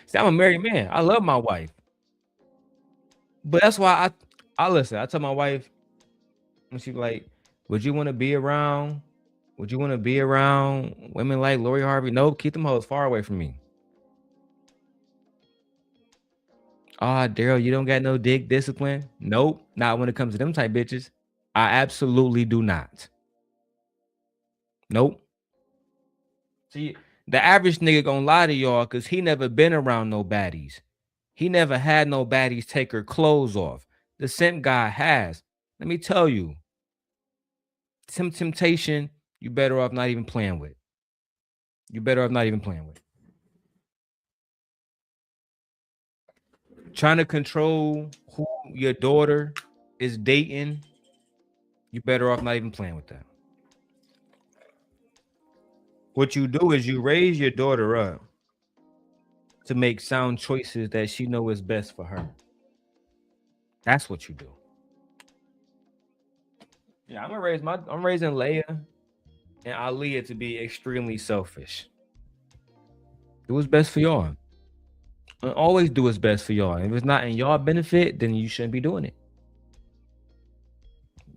S1: See, I'm a married man. I love my wife, but that's why I listen. I tell my wife when she like, "Would you want to be around? Would you want to be around women like Lori Harvey?" Nope, keep them hoes far away from me. Ah, Darrel, you don't got no dick discipline? Nope, not when it comes to them type bitches. I absolutely do not. Nope. See, the average nigga gonna lie to y'all because he never been around no baddies. He never had no baddies take her clothes off. The simp guy has. Let me tell you, some temptation, you better off not even playing with. You better off not even playing with. Trying to control who your daughter is dating, you better off not even playing with that. What you do is you raise your daughter up to make sound choices that she know is best for her. That's what you do. Yeah, I'm raising Leia and Aaliyah to be extremely selfish. Do what's best for y'all. And always do what's best for y'all. If it's not in y'all benefit, then you shouldn't be doing it.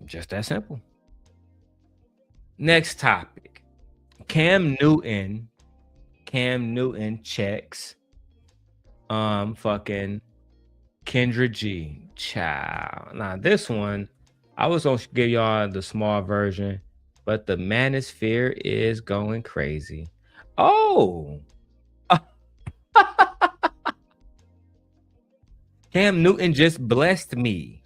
S1: Just that simple. Next topic. Cam Newton checks fucking Kendra G. Child. Now this one, I was gonna give y'all the small version, but the manosphere is going crazy. Oh. Cam Newton just blessed me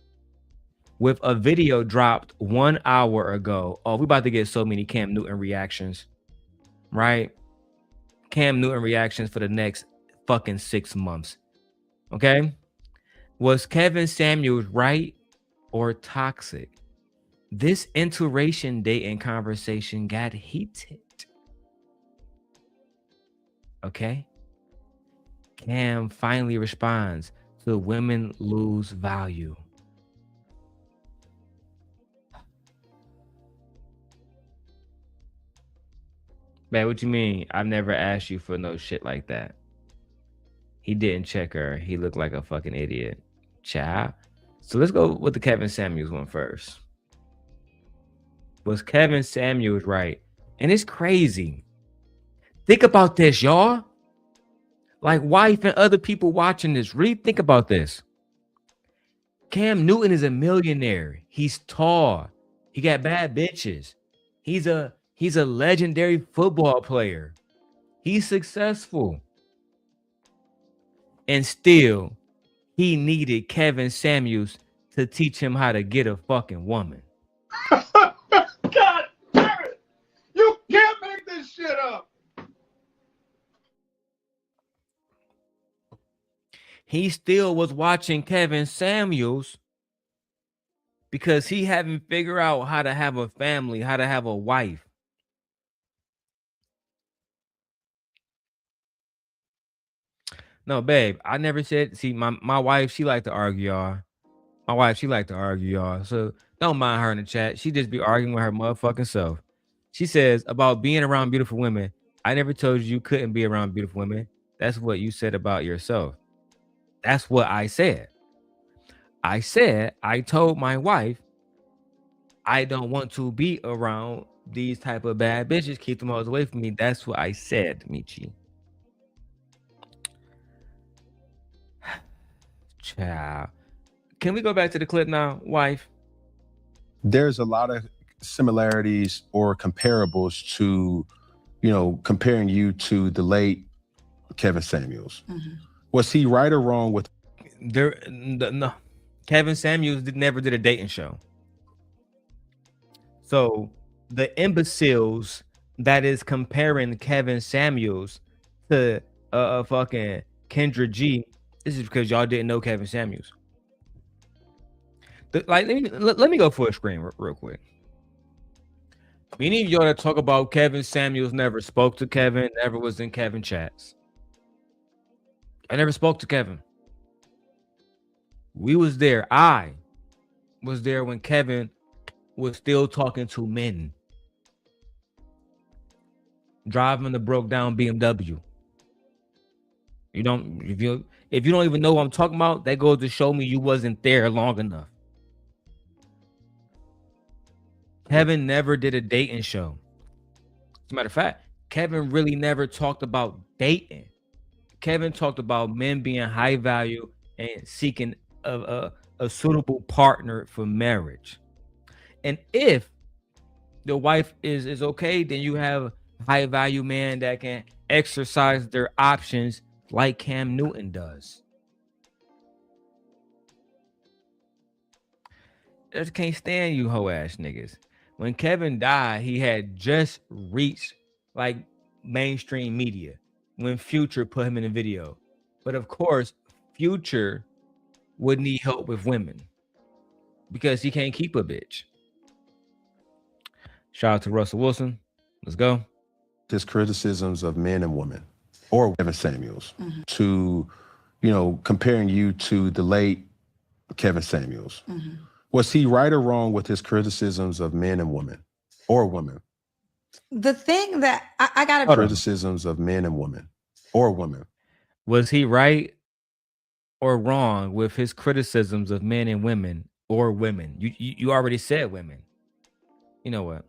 S1: with a video dropped 1 hour ago. Oh, we about to get so many Cam Newton reactions, right? Cam Newton reactions for the next fucking 6 months. Okay? Was Kevin Samuels right or toxic? This interracial dating conversation got heated. Okay? Cam finally responds to women lose value. Man, what you mean? I've never asked you for no shit like that. He didn't check her. He looked like a fucking idiot. Child. So let's go with the Kevin Samuels one first. Was Kevin Samuels right? And it's crazy. Think about this, y'all. Like, wife and other people watching this, really think about this. Cam Newton is a millionaire. He's tall. He got bad bitches. He's a legendary football player. He's successful. And still, he needed Kevin Samuels to teach him how to get a fucking woman.
S8: God damn it! You can't make this shit up.
S1: He still was watching Kevin Samuels because he hadn't figured out how to have a family, how to have a wife. No, babe, I never said, see, my wife, she like to argue, y'all. My wife, she like to argue, y'all. So don't mind her in the chat. She just be arguing with her motherfucking self. She says about being around beautiful women. I never told you couldn't be around beautiful women. That's what you said about yourself. That's what I said. I said, I told my wife, I don't want to be around these type of bad bitches. Keep them all away from me. That's what I said, Michi. Child. Can we go back to the clip now, wife?
S12: There's a lot of similarities or comparables to, comparing you to the late Kevin Samuels. Mm-hmm. Was he right or wrong with
S1: no? Kevin Samuels never did a dating show. So the imbeciles that is comparing Kevin Samuels to fucking Kendra G, this is because y'all didn't know Kevin Samuels. Let me go for a screen real quick. Many of y'all that talk about Kevin Samuels never spoke to Kevin, never was in Kevin chats. I never spoke to Kevin. We was there. I was there when Kevin was still talking to men. Driving the broke down BMW. If you don't even know what I'm talking about, that goes to show me you wasn't there long enough. Kevin never did a dating show. As a matter of fact, Kevin really never talked about dating. Kevin talked about men being high value and seeking a suitable partner for marriage. And if the wife is okay, then you have a high value man that can exercise their options like Cam Newton does. I just can't stand you hoe ass niggas. When Kevin died, he had just reached like mainstream media when Future put him in a video. But of course, Future would need help with women because he can't keep a bitch. Shout out to Russell Wilson. Let's go.
S12: his criticisms of men and women, or Kevin Samuels, to, comparing you to the late Kevin Samuels. Was he right or wrong with his criticisms of men and women, or women?
S13: The thing that I gotta
S12: criticisms of men and women, or women.
S1: Was he right or wrong with his criticisms of men and women, or women? You already said women. You know what?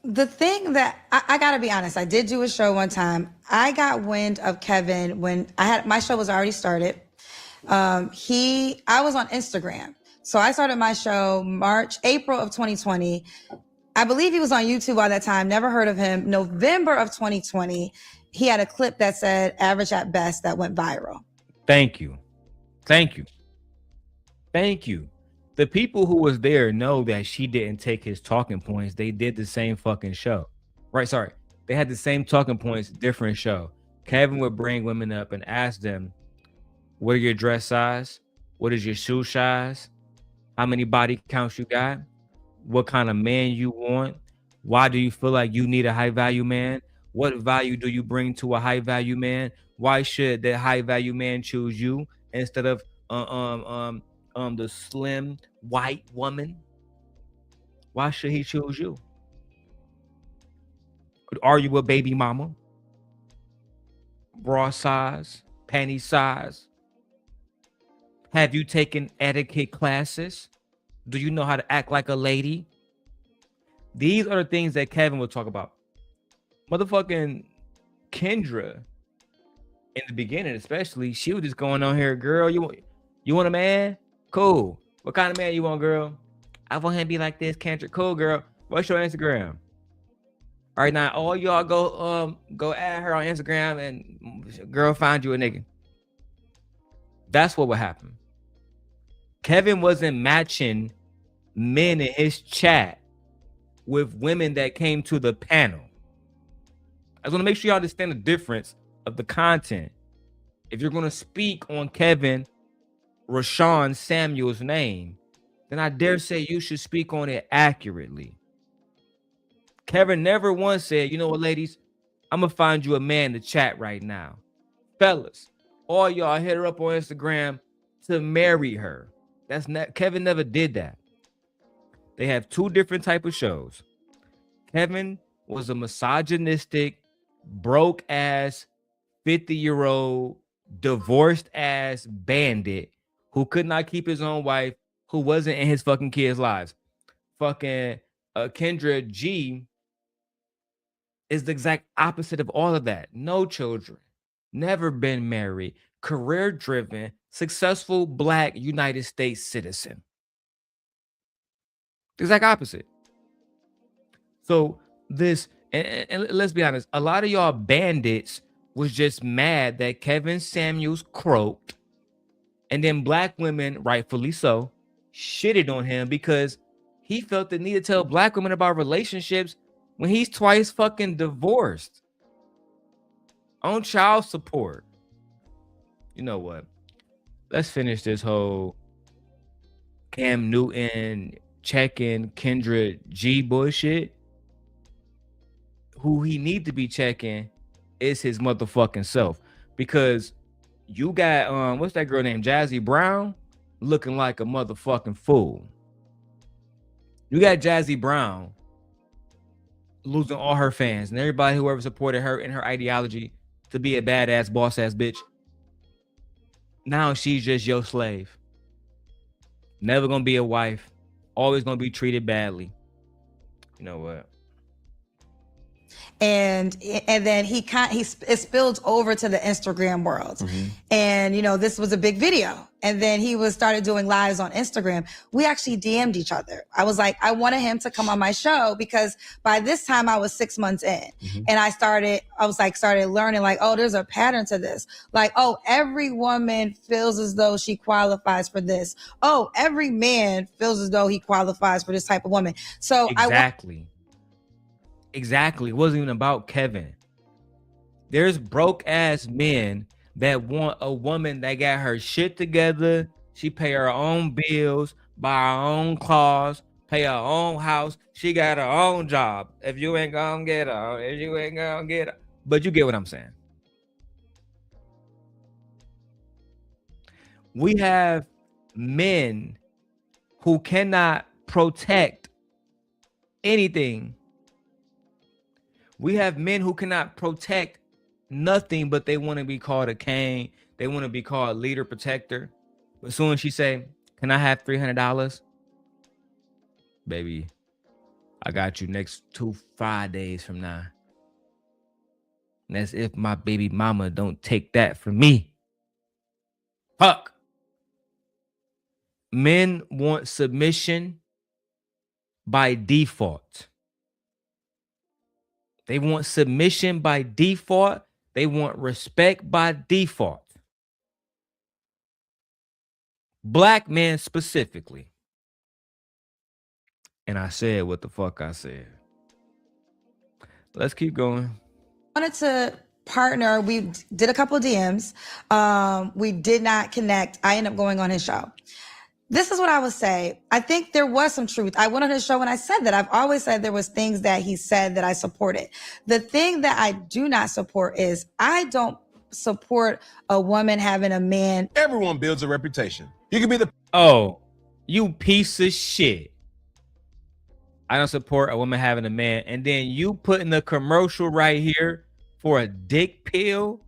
S13: The thing that I gotta be honest, I did do a show one time. I got wind of Kevin when my show was already started. I was on Instagram. So I started my show April of 2020. I believe he was on YouTube by that time. Never heard of him. November of 2020, he had a clip that said average at best that went viral.
S1: Thank you. The people who was there know that she didn't take his talking points. They did the same fucking show. Right, sorry. They had the same talking points, different show. Kevin would bring women up and ask them, what are your dress size? What is your shoe size? How many body counts you got? What kind of man you want? Why do you feel like you need a high value man? What value do you bring to a high value man? Why should that high value man choose you instead of the slim white woman? Why should he choose you? Are you a baby mama? Bra size, panty size? Have you taken etiquette classes? Do you know how to act like a lady? These are the things that Kevin will talk about. Motherfucking Kendra, in the beginning especially, she was just going on here, girl, you want a man? Cool. What kind of man you want, girl? I want him to be like this, Kendra. Cool, girl. What's your Instagram? All right, now all y'all go add her on Instagram and girl find you a nigga. That's what would happen. Kevin wasn't matching men in his chat with women that came to the panel. I just want to make sure you understand the difference of the content. If you're going to speak on Kevin Rashawn Samuel's name, then I dare say you should speak on it accurately. Kevin never once said, you know what, ladies, I'm going to find you a man to chat right now. Fellas, all y'all hit her up on Instagram to marry her. That's not, Kevin never did that. They have two different type of shows. Kevin was a misogynistic, broke ass, 50-year-old, divorced ass bandit who could not keep his own wife, who wasn't in his fucking kids' lives. Fucking Kendra G is the exact opposite of all of that. No children, never been married, career driven, successful Black United States citizen. The exact opposite. So this, and let's be honest, a lot of y'all bandits was just mad that Kevin Samuels croaked, and then Black women, rightfully so, shitted on him because he felt the need to tell Black women about relationships when he's twice fucking divorced, on child support. You know what? Let's finish this whole Cam Newton checking Kendra G bullshit. Who he need to be checking is his motherfucking self, because you got what's that girl named Jazzy Brown looking like a motherfucking fool. You got Jazzy Brown losing all her fans and everybody who ever supported her in her ideology to be a badass boss ass bitch. Now she's just your slave. Never gonna be a wife. Always gonna be treated badly. You know what?
S13: And then it spilled over to the Instagram world. Mm-hmm. And, you know, this was a big video. And then he started doing lives on Instagram. We actually DM'd each other. I was like, I wanted him to come on my show because by this time I was 6 months in. Mm-hmm. And I started learning like, oh, there's a pattern to this. Like, oh, every woman feels as though she qualifies for this. Oh, every man feels as though he qualifies for this type of woman. So
S1: Exactly. It wasn't even about Kevin. There's broke ass men that want a woman that got her shit together. She pay her own bills, buy her own cars, pay her own house. She got her own job. If you ain't gonna get her. But you get what I'm saying. We have men who cannot protect anything. We have men who cannot protect nothing, but they want to be called a king. They want to be called leader, protector. But as soon as she say, "Can I have $300?" Baby, I got you next 2 Fridays from now. And that's if my baby mama don't take that from me. Fuck. Men want submission by default. They want submission by default. They want respect by default. Black men specifically. And I said what the fuck I said. Let's keep going.
S13: Wanted to partner. We did a couple of DMs. We did not connect. I ended up going on his show. This is what I would say. I think there was some truth. I went on his show and I said that. I've always said there was things that he said that I supported. The thing that I do not support is I don't support a woman having a man.
S12: Everyone builds a reputation. You can be the...
S1: Oh, you piece of shit. I don't support a woman having a man. And then you putting the commercial right here for a dick pill.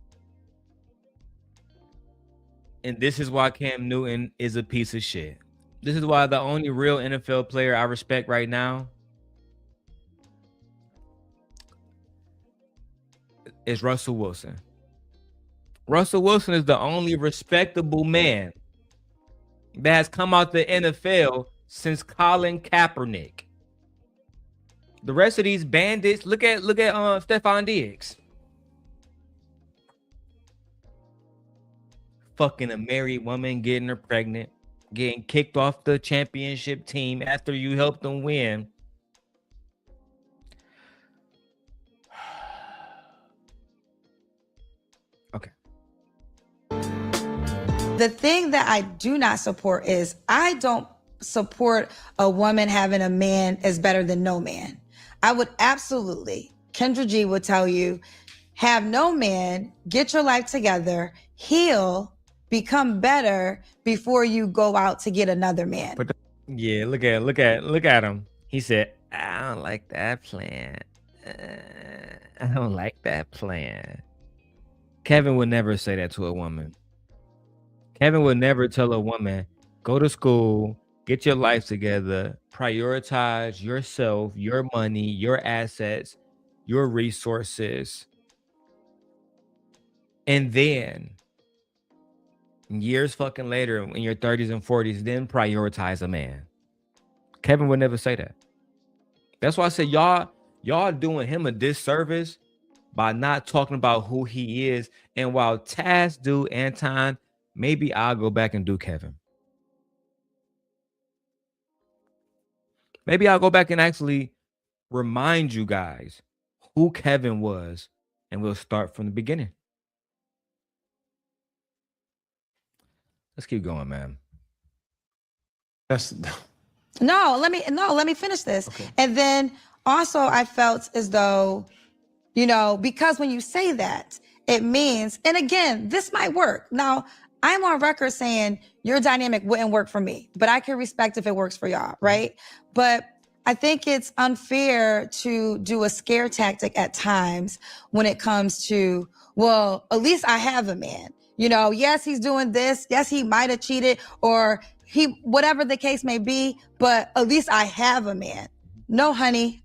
S1: And this is why Cam Newton is a piece of shit. This is why the only real NFL player I respect right now is Russell Wilson. Russell Wilson is the only respectable man that has come out the NFL since Colin Kaepernick. The rest of these bandits, look at Stephon Diggs. Fucking a married woman, getting her pregnant, getting kicked off the championship team after you helped them win. Okay.
S13: The thing that I do not support is I don't support a woman having a man is better than no man. I would absolutely, Kendra G would tell you, have no man, get your life together, heal, become better before you go out to get another man.
S1: Yeah, look at him. He said, "I don't like that plan. I don't like that plan." Kevin would never say that to a woman. Kevin would never tell a woman, "Go to school, get your life together, prioritize yourself, your money, your assets, your resources, and then years fucking later in your 30s and 40s, then prioritize a man." Kevin would never say that. That's why I said y'all doing him a disservice by not talking about who he is. And while Taz do Anton, maybe I'll go back and do Kevin. Maybe I'll go back and actually remind you guys who Kevin was, and we'll start from the beginning. Let's keep going, man.
S13: No, let me finish this. Okay. And then also I felt as though, because when you say that, it means, and again, this might work. Now, I'm on record saying your dynamic wouldn't work for me, but I can respect if it works for y'all, right? But I think it's unfair to do a scare tactic at times when it comes to, well, at least I have a man. Yes, he's doing this. Yes, he might have cheated or whatever the case may be, but at least I have a man. No, honey,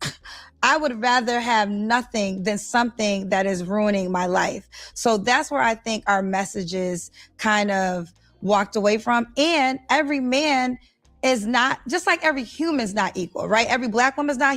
S13: I would rather have nothing than something that is ruining my life. So that's where I think our messages kind of walked away from. And every man is not, just like every human's not equal, right? Every black woman's not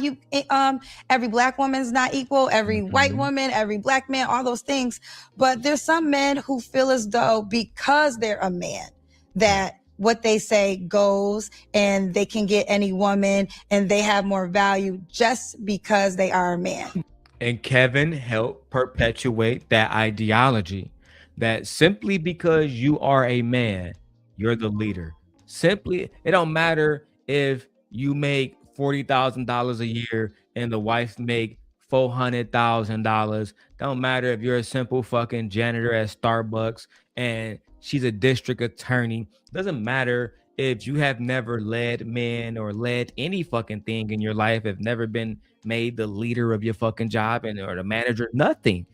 S13: every black woman's not equal, every white woman, every black man, all those things. But there's some men who feel as though because they're a man, that what they say goes and they can get any woman and they have more value just because they are a man.
S1: And Kevin helped perpetuate that ideology that simply because you are a man, you're the leader. Simply, it don't matter if you make $40,000 a year and the wife make $400,000. Don't matter if you're a simple fucking janitor at Starbucks and she's a district attorney. Doesn't matter if you have never led men or led any fucking thing in your life, have never been made the leader of your fucking job and or the manager, nothing.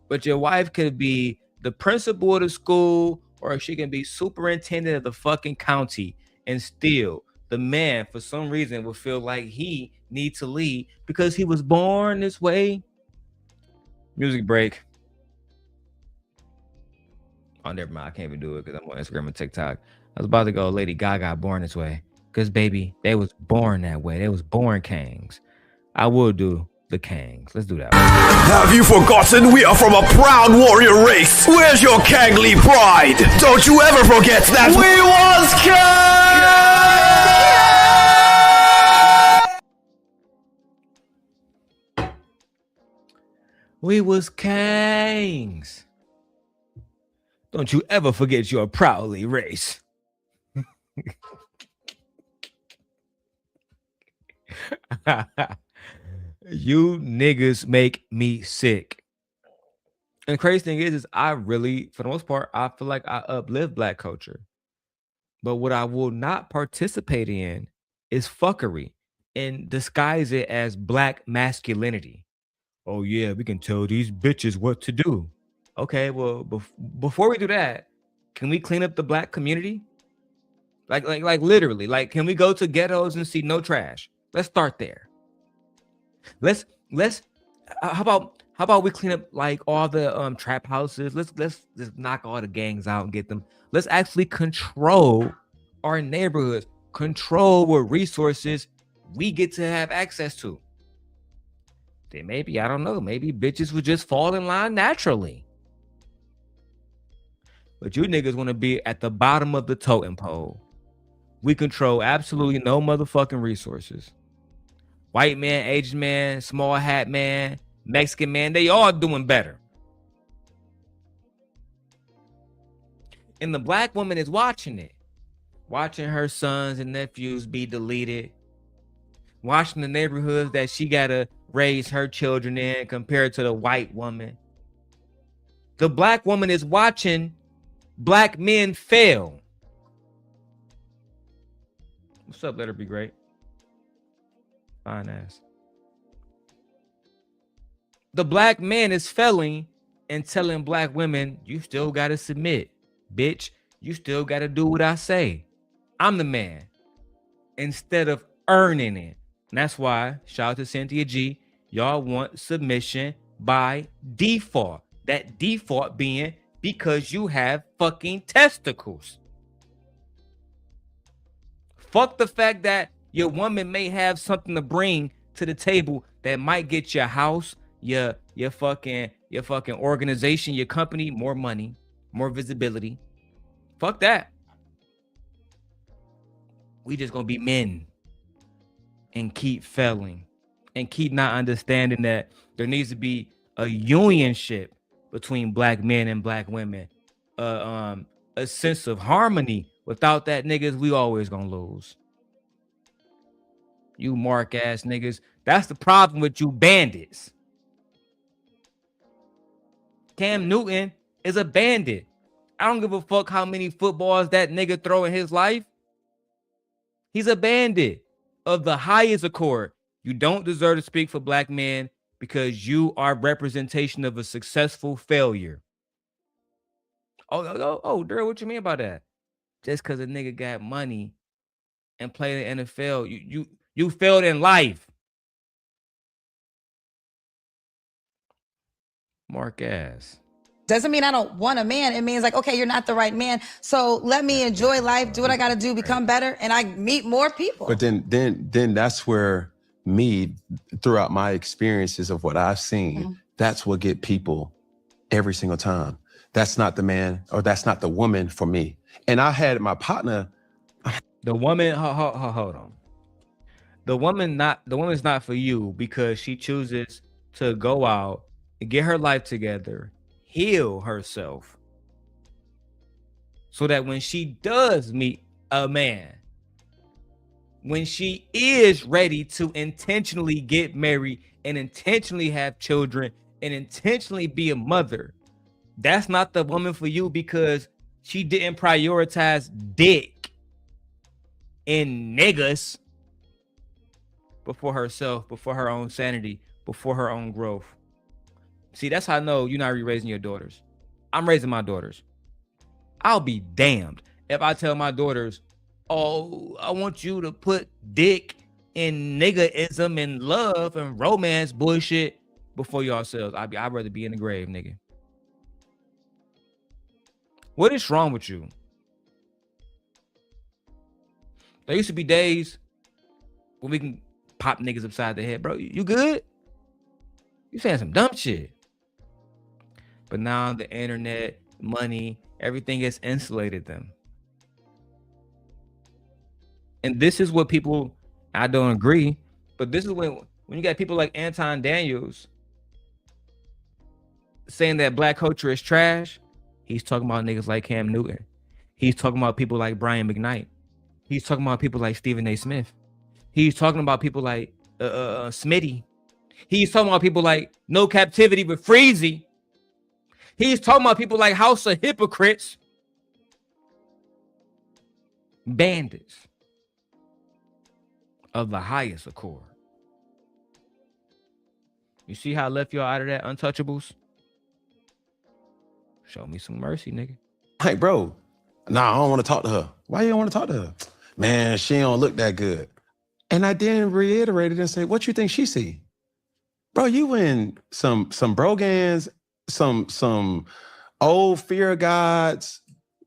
S1: But your wife could be the principal of the school, or she can be superintendent of the fucking county, and still the man for some reason will feel like he needs to lead because he was born this way. Music break. Oh, never mind. I can't even do it because I'm on Instagram and TikTok. I was about to go Lady Gaga born this way. Because baby, they was born that way. They was born kings. I will do the kings. Let's do that.
S14: Have you forgotten we are from a proud warrior race? Where's your Kangly pride? Don't you ever forget that we was kings!
S1: We was kings. Don't you ever forget your proudly race. You niggas make me sick. And the crazy thing is I really, for the most part, I feel like I uplift Black culture. But what I will not participate in is fuckery and disguise it as Black masculinity. Oh yeah, we can tell these bitches what to do. Okay, well, before we do that, can we clean up the Black community? Like literally, like, can we go to ghettos and see no trash? Let's start there. Let's how about we clean up like all the trap houses? Let's just knock all the gangs out and get them. Let's actually control our neighborhoods, control what resources we get to have access to. Then maybe, I don't know, maybe bitches would just fall in line naturally. But you niggas want to be at the bottom of the totem pole. We control absolutely no motherfucking resources. White man, Asian man, small hat man, Mexican man, they all doing better. And the Black woman is watching it. Watching her sons and nephews be deleted. Watching the neighborhoods that she gotta raise her children in compared to the white woman. The Black woman is watching Black men fail. What's up, let her be great? Fine ass. The Black man is failing and telling Black women, you still gotta submit. Bitch, you still gotta do what I say. I'm the man. Instead of earning it. And that's why, shout out to Cynthia G, y'all want submission by default. That default being because you have fucking testicles. Fuck the fact that your woman may have something to bring to the table that might get your house, your fucking organization, your company more money, more visibility. Fuck that. We just gonna be men and keep failing and keep not understanding that there needs to be a unionship between Black men and Black women, a sense of harmony. Without that, niggas, we always gonna lose. You mark ass niggas. That's the problem with you bandits. Cam Newton is a bandit. I don't give a fuck how many footballs that nigga throw in his life. He's a bandit of the highest accord. You don't deserve to speak for Black men because you are representation of a successful failure. Oh, Darrel, what you mean about that? Just because a nigga got money and played in the NFL, you failed in life. Mark ass.
S13: Doesn't mean I don't want a man. It means like, okay, you're not the right man. So let me enjoy life, do what I got to do, become better, and I meet more people.
S12: But then that's where me, throughout my experiences of what I've seen, that's what get people every single time. That's not the man or that's not the woman for me. And I had my partner.
S1: The woman, hold on. The woman's not for you because she chooses to go out and get her life together, heal herself, so that when she does meet a man, when she is ready to intentionally get married and intentionally have children and intentionally be a mother, that's not the woman for you because she didn't prioritize dick and niggas before herself, before her own sanity, before her own growth. See, that's how I know you're not raising your daughters. I'm raising my daughters. I'll be damned if I tell my daughters, oh, I want you to put dick and niggaism and love and romance bullshit before yourselves. I'd rather be in the grave, nigga. What is wrong with you? There used to be days when we can pop niggas upside the head. Bro, you good? You saying some dumb shit. But now the internet, money, everything has insulated them. And this is what people, I don't agree, but this is when you got people like Anton Daniels saying that black culture is trash. He's talking about niggas like Cam Newton. He's talking about people like Brian McKnight. He's talking about people like Stephen A. Smith. He's talking about people like Smitty. He's talking about people like No Captivity with Freezy. He's talking about people like House of Hypocrites. Bandits of the highest accord. You see how I left y'all out of that, untouchables? Show me some mercy, nigga.
S12: Hey, bro, nah, I don't want to talk to her. Why you don't want to talk to her? Man, she don't look that good. And I then reiterated and say, what you think she see? Bro, you in some brogans, some old fear of gods.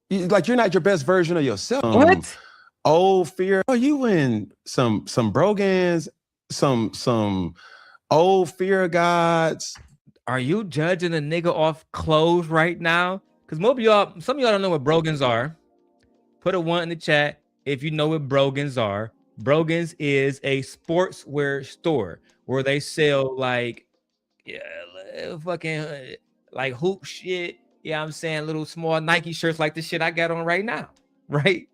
S12: Like you're not your best version of yourself.
S1: What?
S12: Old fear. Oh, you in some brogans, some old fear of gods.
S1: Are you judging a nigga off clothes right now? Because some of y'all don't know what brogans are. Put a 1 in the chat if you know what brogans are. Brogans is a sportswear store where they sell like fucking like hoop shit. Yeah, I'm saying little small Nike shirts like the shit I got on right now, right?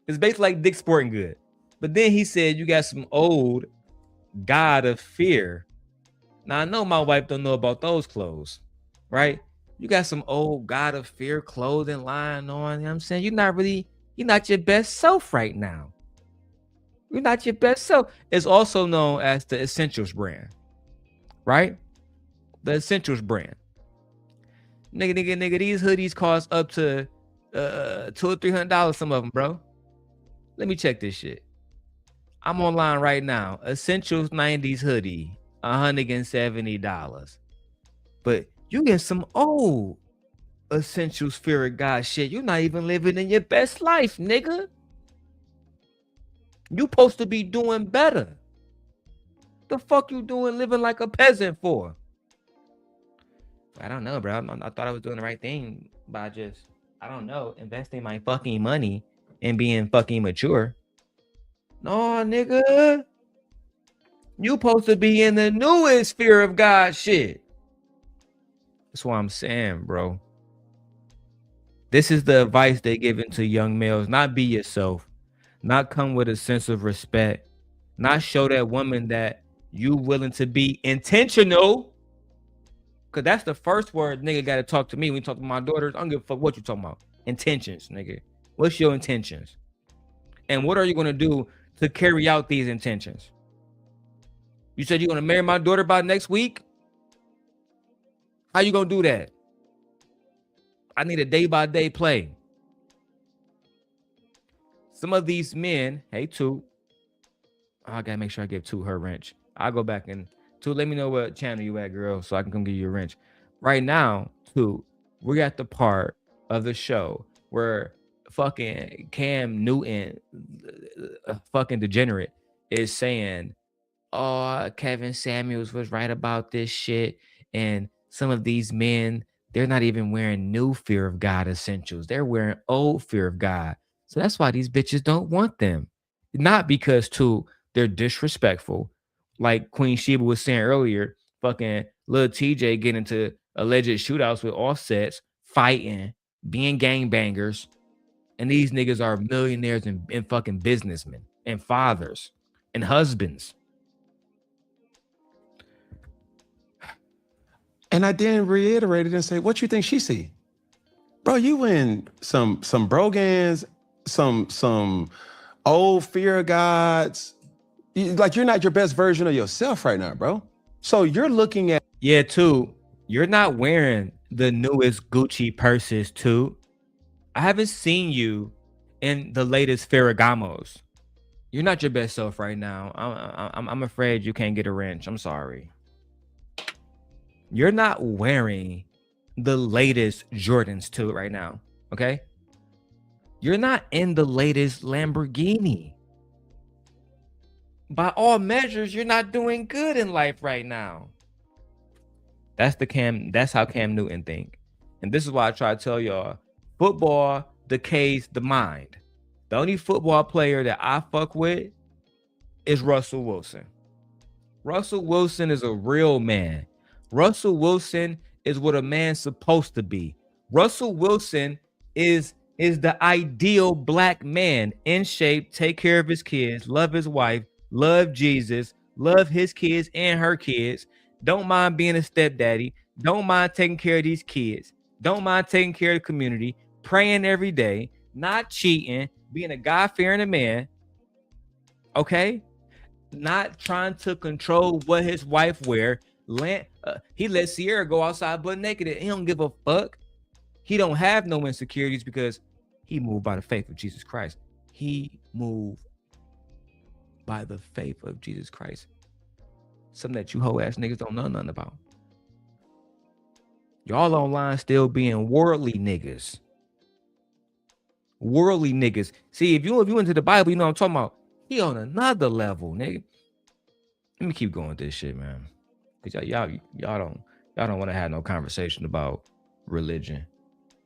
S1: It's basically like Dick's Sporting Good. But then he said you got some old God of Fear. Now I know my wife don't know about those clothes, right? You got some old God of Fear clothing line on. You know what I'm saying? You're not your best self right now. You're not your best self. It's also known as the Essentials brand, right? The Essentials brand. Nigga, these hoodies cost up to $200 or $300, some of them, bro. Let me check this shit. I'm online right now. Essentials 90s hoodie, $170. But you get some old Essentials Fear of God shit. You're not even living in your best life, nigga. You supposed to be doing better. The fuck you doing living like a peasant for? I don't know, bro. I thought I was doing the right thing by just, I don't know, investing my fucking money and being fucking mature. No, nigga. You supposed to be in the newest Fear of God shit. That's what I'm saying, bro. This is the advice they giving to young males. Not be yourself. Not come with a sense of respect. Not show that woman that you willing to be intentional. Because that's the first word nigga got to talk to me when you talk to my daughters. I don't give a fuck what you talking about. Intentions, nigga. What's your intentions? And what are you going to do to carry out these intentions? You said you're going to marry my daughter by next week? How you going to do that? I need a day-by-day play. Some of these men, hey, Toot, I got to make sure I give Toot her wrench. I'll go back and, Toot, let me know what channel you at, girl, so I can come give you a wrench. Right now, Toot, we're at the part of the show where fucking Cam Newton, a fucking degenerate, is saying, oh, Kevin Samuels was right about this shit. And some of these men, they're not even wearing new Fear of God essentials. They're wearing old Fear of God. So that's why these bitches don't want them. Not because, too, they're disrespectful. Like Queen Sheba was saying earlier, fucking Lil Tjay getting into alleged shootouts with Offsets, fighting, being gangbangers. And these niggas are millionaires and fucking businessmen. and fathers and husbands.
S12: And I then reiterated and say, what you think she see? Bro, you in some brogans, some old fear of gods. Like, you're not your best version of yourself right now, bro. So you're looking at...
S1: Yeah, too. You're not wearing the newest Gucci purses, too. I haven't seen you in the latest Ferragamos. You're not your best self right now. I'm afraid you can't get a wrench. I'm sorry. You're not wearing the latest Jordans too right now, okay? You're not in the latest Lamborghini. By all measures, you're not doing good in life right now. That's how Cam Newton think. And this is why I try to tell y'all, football decays the mind. The only football player that I fuck with is Russell Wilson. Russell Wilson is a real man. Russell Wilson is what a man's supposed to be. Russell Wilson is the ideal black man, in shape, take care of his kids, love his wife, love Jesus, love his kids and her kids, don't mind being a stepdaddy, don't mind taking care of these kids, don't mind taking care of the community, praying every day, not cheating, being a God-fearing man, okay? Not trying to control what his wife wear. He let Sierra go outside butt naked. He don't give a fuck. He don't have no insecurities because he moved by the faith of Jesus Christ. He moved by the faith of Jesus Christ. Something that you hoe ass niggas don't know nothing about. Y'all online still being worldly niggas. Worldly niggas. See, if you into the Bible, you know what I'm talking about. He on another level, nigga. Let me keep going with this shit, man. Cause y'all don't want to have no conversation about religion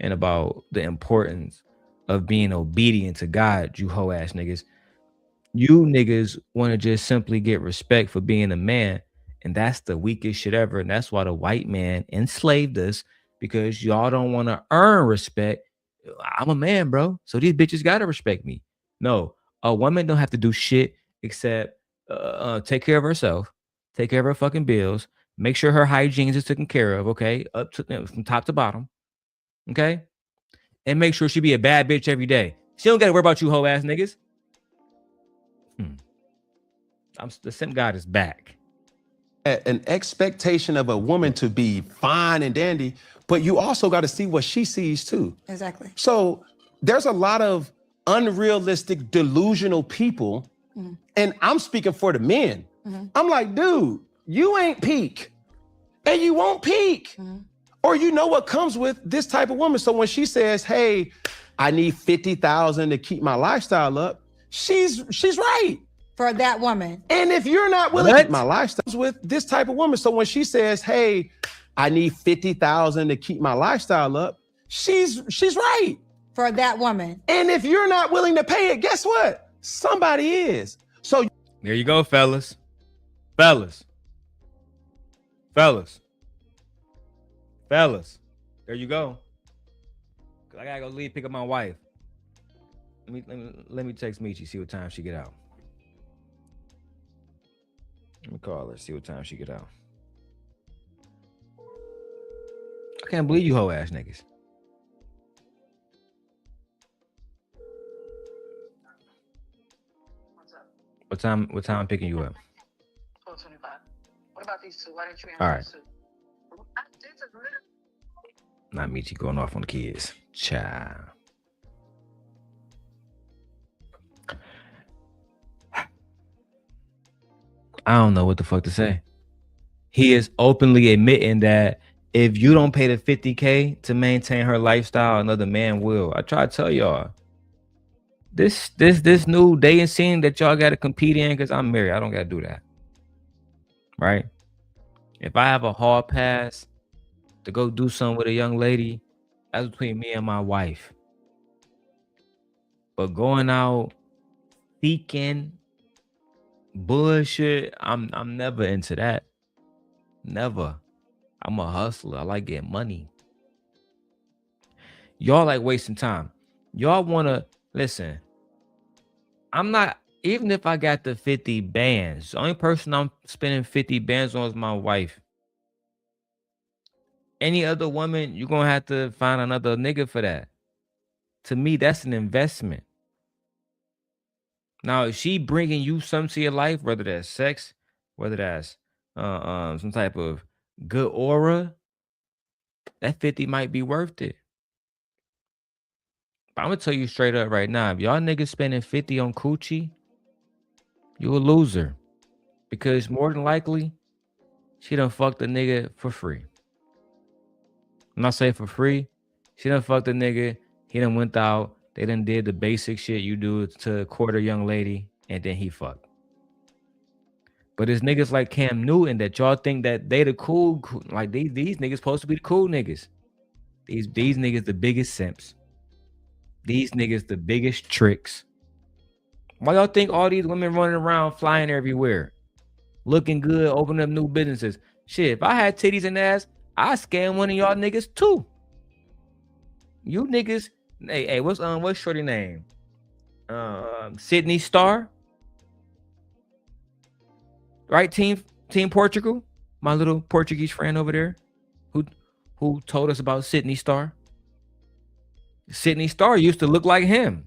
S1: and about the importance of being obedient to God, you hoe ass niggas. You niggas want to just simply get respect for being a man, and that's the weakest shit ever. And that's why the white man enslaved us, because y'all don't want to earn respect. I'm a man, bro, so these bitches gotta respect me. No, a woman don't have to do shit except take care of herself, take care of her fucking bills, make sure her hygiene is taken care of, okay, up to from top to bottom, okay, and make sure she be a bad bitch every day. She don't gotta worry about you hoe ass niggas. The simp God is back.
S12: An expectation of a woman to be fine and dandy, but you also got to see what she sees too.
S13: Exactly.
S12: So there's a lot of unrealistic, delusional people, and I'm speaking for the men. I'm like, dude, you ain't peak, and you won't peak, or you know what comes with this type of woman. So when she says, "Hey, I need 50,000 to keep my lifestyle up," she's right.
S13: For that woman.
S12: And if you're not willing to keep my lifestyle with this type of woman, so when she says, "Hey, I need 50,000 to keep my lifestyle up," she's right.
S13: For that woman.
S12: And if you're not willing to pay it, guess what? Somebody is. So
S1: there you go, fellas. Fellas. There you go. I gotta go pick up my wife. Let me text Michi, see what time she get out. Let me call her, see what time she get out. I can't believe you hoe ass niggas. What time I'm picking you up?
S15: 12:25. What about these two? Why didn't you answer
S1: All right.
S15: these two?
S1: Not Michi going off on the kids. Child. I don't know what the fuck to say. He is openly admitting that if you don't pay the 50K to maintain her lifestyle, another man will. I try to tell y'all. This new dating scene that y'all got to compete in, because I'm married. I don't got to do that. Right? If I have a hall pass to go do something with a young lady, that's between me and my wife. But going out seeking bullshit, I'm never into that. Never. I'm a hustler. I like getting money. Y'all like wasting time. Y'all want to listen. I'm not Even if I got the 50 bands, the only person I'm spending 50 bands on is my wife. Any other woman, you're gonna have to find another nigga for that. To me, that's an investment. Now, if she bringing you something to your life, whether that's sex, whether that's some type of good aura, that 50 might be worth it. But I'm gonna tell you straight up right now, if y'all niggas spending 50 on coochie, you a loser. Because more than likely, she done fucked the nigga for free. I'm not saying for free. She done fucked the nigga. He done went out. They done did the basic shit you do to court a young lady, and then he fucked. But it's niggas like Cam Newton that y'all think that they the cool, like these niggas supposed to be the cool niggas. These niggas the biggest simps. These niggas the biggest tricks. Why y'all think all these women running around flying everywhere, looking good, opening up new businesses? Shit, if I had titties and ass, I'd scam one of y'all niggas too. You niggas, hey, what's shorty name? Sydney Star, right? Team Portugal, my little Portuguese friend over there, who told us about Sydney Star. Sydney Star used to look like him.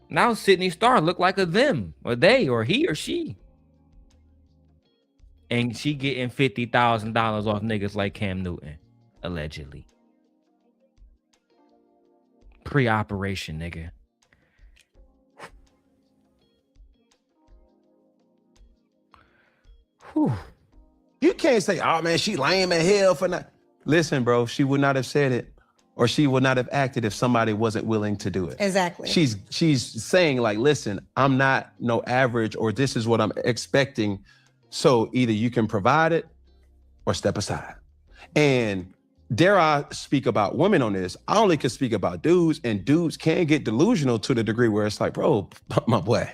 S1: Now Sydney Star look like a them or they or he or she. And she getting $50,000 off niggas like Cam Newton, allegedly. Pre-operation, nigga.
S12: Whew. You can't say, oh man, she lame as hell for not. Listen, bro, she would not have said it, or she would not have acted if somebody wasn't willing to do it.
S13: Exactly.
S12: She's saying like, listen, I'm not no average, or this is what I'm expecting. So either you can provide it or step aside. And dare I speak about women on this, I only can speak about dudes, and dudes can get delusional to the degree where it's like, bro, my boy,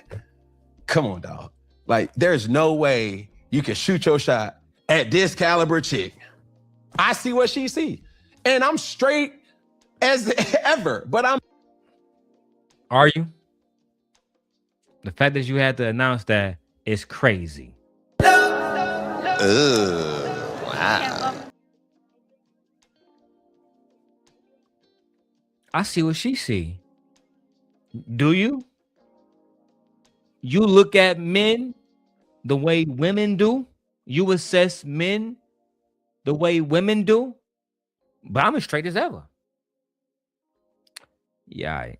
S12: come on, dog. Like, there's no way you can shoot your shot at this caliber chick. I see what she see. And I'm straight as ever, but I'm.
S1: Are you? The fact that you had to announce that is crazy.
S12: Wow.
S1: I see what she see. Do you? You look at men the way women do? You assess men the way women do? But I'm as straight as ever. Yeah,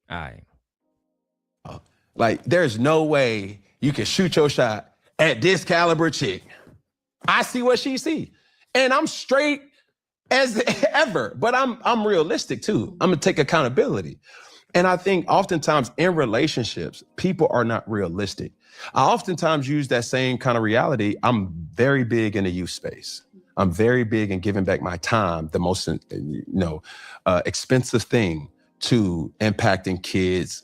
S1: all right.
S12: Like, there's no way you can shoot your shot at this caliber chick. I see what she see. And I'm straight as ever, but I'm realistic too. I'm gonna take accountability. And I think oftentimes in relationships, people are not realistic. I oftentimes use that same kind of reality. I'm very big in the youth space. I'm very big in giving back my time, the most expensive thing to impacting kids'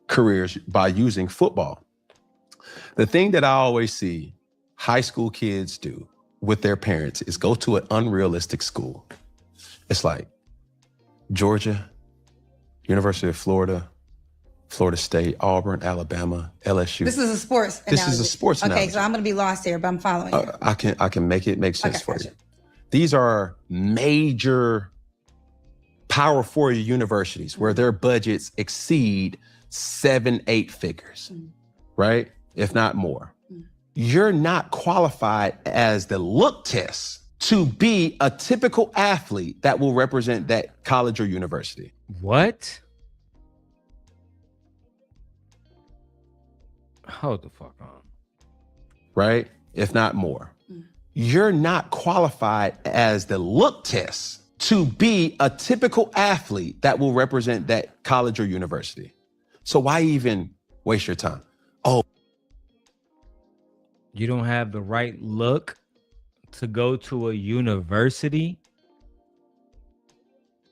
S12: careers by using football. The thing that I always see high school kids do with their parents is go to an unrealistic school. It's like Georgia, University of Florida, Florida State, Auburn, Alabama, LSU.
S13: This is a sports analogy.
S12: This is a sports analogy.
S13: Okay, so I'm going to be lost here, but I'm following you.
S12: I can make it make sense for
S13: gotcha.
S12: you. These are major Power 4 universities where their budgets exceed 7-8 figures, right? If not more. You're not qualified as the look test to be a typical athlete that will represent that college or university.
S1: What? Hold the fuck on.
S12: Right? If not more. You're not qualified as the look test to be a typical athlete that will represent that college or university. So why even waste your time? Oh,
S1: you don't have the right look to go to a university?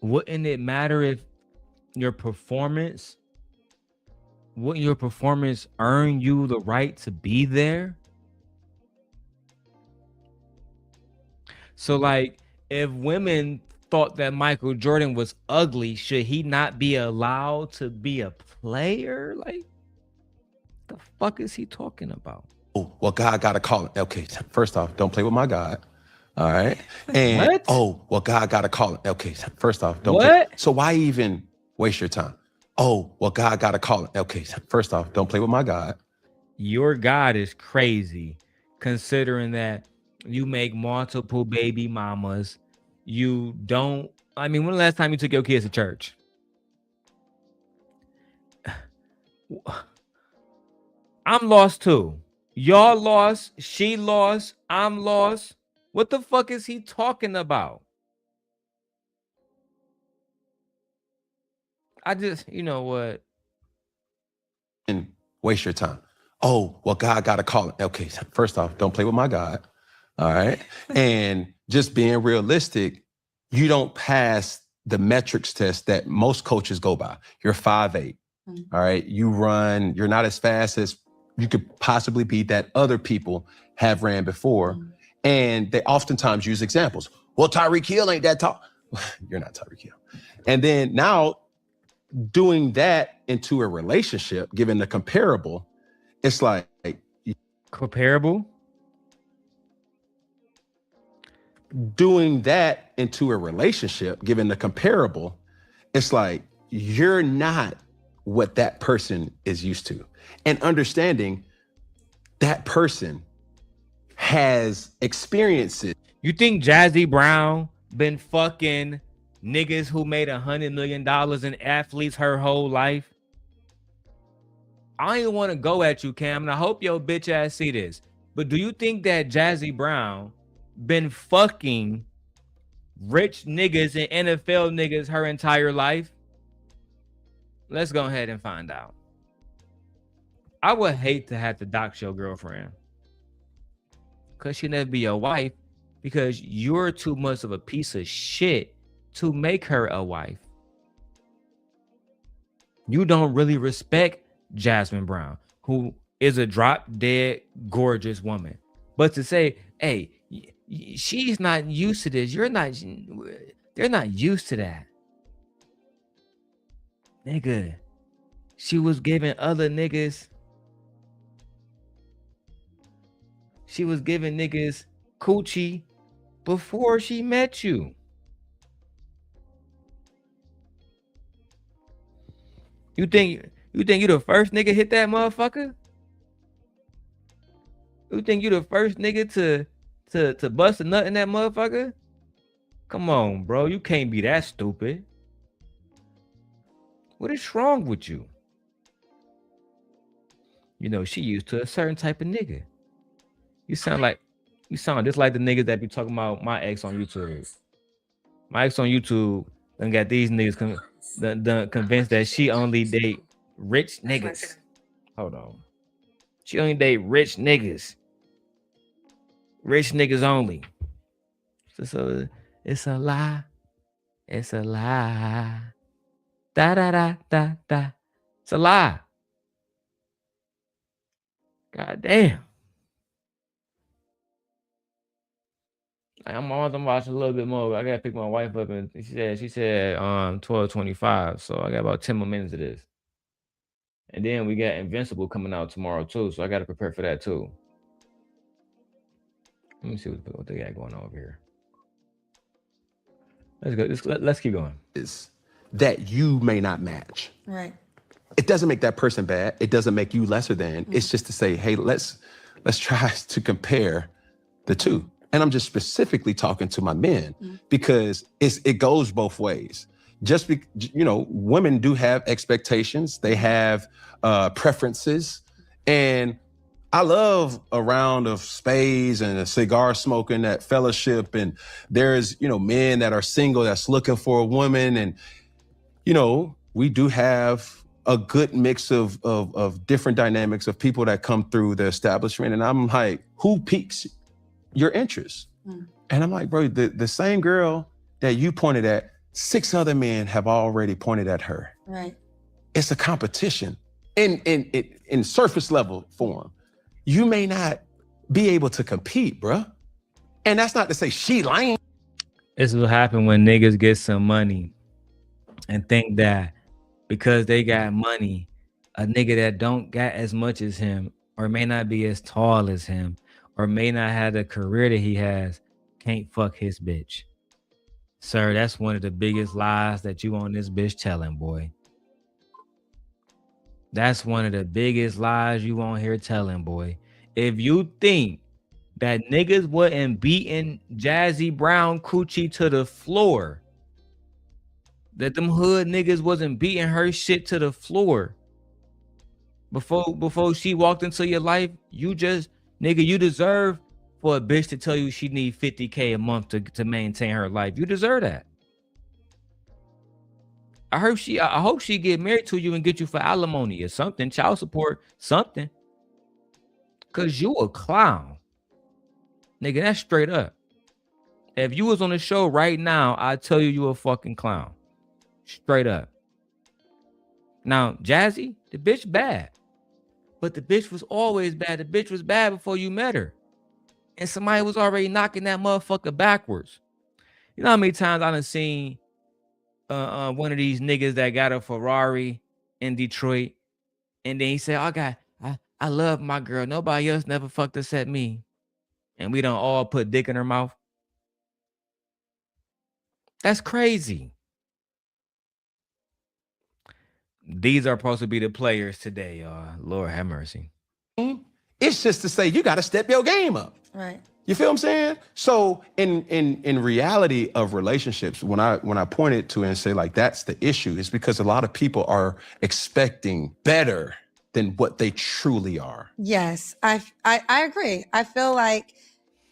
S1: Wouldn't it matter if wouldn't your performance earn you the right to be there? So like, if women thought that Michael Jordan was ugly, should he not be allowed to be a player? Like, The fuck is he talking about?
S12: Oh, well, God got to call it. Okay, first off, don't play with my God. All right. And
S1: What?
S12: oh, well, God got to call it. Okay, first off, don't
S1: What?
S12: play. So why even waste your time? Oh, well, God got to call it. Okay, first off, don't play with my God.
S1: Your God is crazy, considering that you make multiple baby mamas. You don't. I mean, when the last time you took your kids to church? I'm lost too. Y'all lost. She lost. I'm lost. What the fuck is he talking about? I just, you know what?
S12: And waste your time. Oh, well, God got to call it. Okay, first off, don't play with my God. All right. And just being realistic, you don't pass the metrics test that most coaches go by. You're 5'8". All right. You run, you're not as fast as you could possibly be that other people have ran before. And they oftentimes use examples. Well, Tyreek Hill ain't that tall. You're not Tyreek Hill. And then now doing that into a relationship, given the comparable, it's like
S1: comparable.
S12: Doing that into a relationship, given the comparable, it's like you're not what that person is used to. And understanding that person has experiences.
S1: You think Jazzy Brown been fucking niggas who made $100 million in athletes her whole life? I ain't want to go at you, Cam, and I hope your bitch ass see this. But do you think that Jazzy Brown been fucking rich niggas and NFL niggas her entire life? Let's go ahead and find out. I would hate to have to dox your girlfriend because she'll never be your wife because you're too much of a piece of shit to make her a wife. You don't really respect Jasmine Brown, who is a drop dead gorgeous woman. But to say, hey, she's not used to this. They're not used to that. Nigga, she was giving other niggas. She was giving niggas coochie before she met you. You think you the first nigga hit that motherfucker? You think you the first nigga to bust a nut in that motherfucker? Come on, bro. You can't be that stupid. What is wrong with you? You know, she used to a certain type of nigga. You sound just like the niggas that be talking about my ex on YouTube. My ex on YouTube done got these niggas done convinced that she only date rich niggas. Hold on. She only date rich niggas. Rich niggas only. So it's a lie. It's a lie. Da da da da da. It's a lie. God damn. I'm watching a little bit more. I gotta pick my wife up, and she said 12:25. So I got about 10 more minutes of this. And then we got Invincible coming out tomorrow too. So I gotta prepare for that too. Let me see what they got going on over here. Let's go. Let's keep going.
S12: Is that you may not match.
S13: Right.
S12: It doesn't make that person bad. It doesn't make you lesser than. It's just to say, hey, let's try to compare the two. And I'm just specifically talking to my men because it goes both ways. Women do have expectations. They have preferences. And I love a round of spades and a cigar smoking, that fellowship. And there's, men that are single that's looking for a woman. And, we do have a good mix of different dynamics of people that come through the establishment. And I'm like, who piques your interest? And I'm like, bro, the same girl that you pointed at, 6 other men have already pointed at her.
S13: Right.
S12: It's a competition in surface level form. You may not be able to compete, bro. And that's not to say she lying.
S1: This will happen when niggas get some money and think that because they got money, a nigga that don't got as much as him, or may not be as tall as him, or may not have the career that he has, can't fuck his bitch. Sir, that's one of the biggest lies that you on this bitch telling, boy. That's one of the biggest lies you on here telling, boy. If you think that niggas wasn't beating Jazzy Brown coochie to the floor, that them hood niggas wasn't beating her shit to the floor before she walked into your life, you just, nigga, you deserve for a bitch to tell you she need 50K a month to maintain her life. You deserve that. I hope she get married to you and get you for alimony or something, child support, something. Cause you a clown. Nigga, that's straight up. If you was on the show right now, I'd tell you a fucking clown. Straight up. Now, Jazzy, the bitch bad. But the bitch was always bad. The bitch was bad before you met her. And somebody was already knocking that motherfucker backwards. You know how many times I done seen one of these niggas that got a Ferrari in Detroit, and then he said, I love my girl. Nobody else never fucked except me. And we don't all put dick in her mouth. That's crazy. These are supposed to be the players today, y'all. Lord have mercy.
S12: It's just to say you got to step your game up.
S13: Right.
S12: You feel what I'm saying? So in reality of relationships, when I pointed to it and say like that's the issue, it's because a lot of people are expecting better than what they truly are.
S13: Yes, I agree. I feel like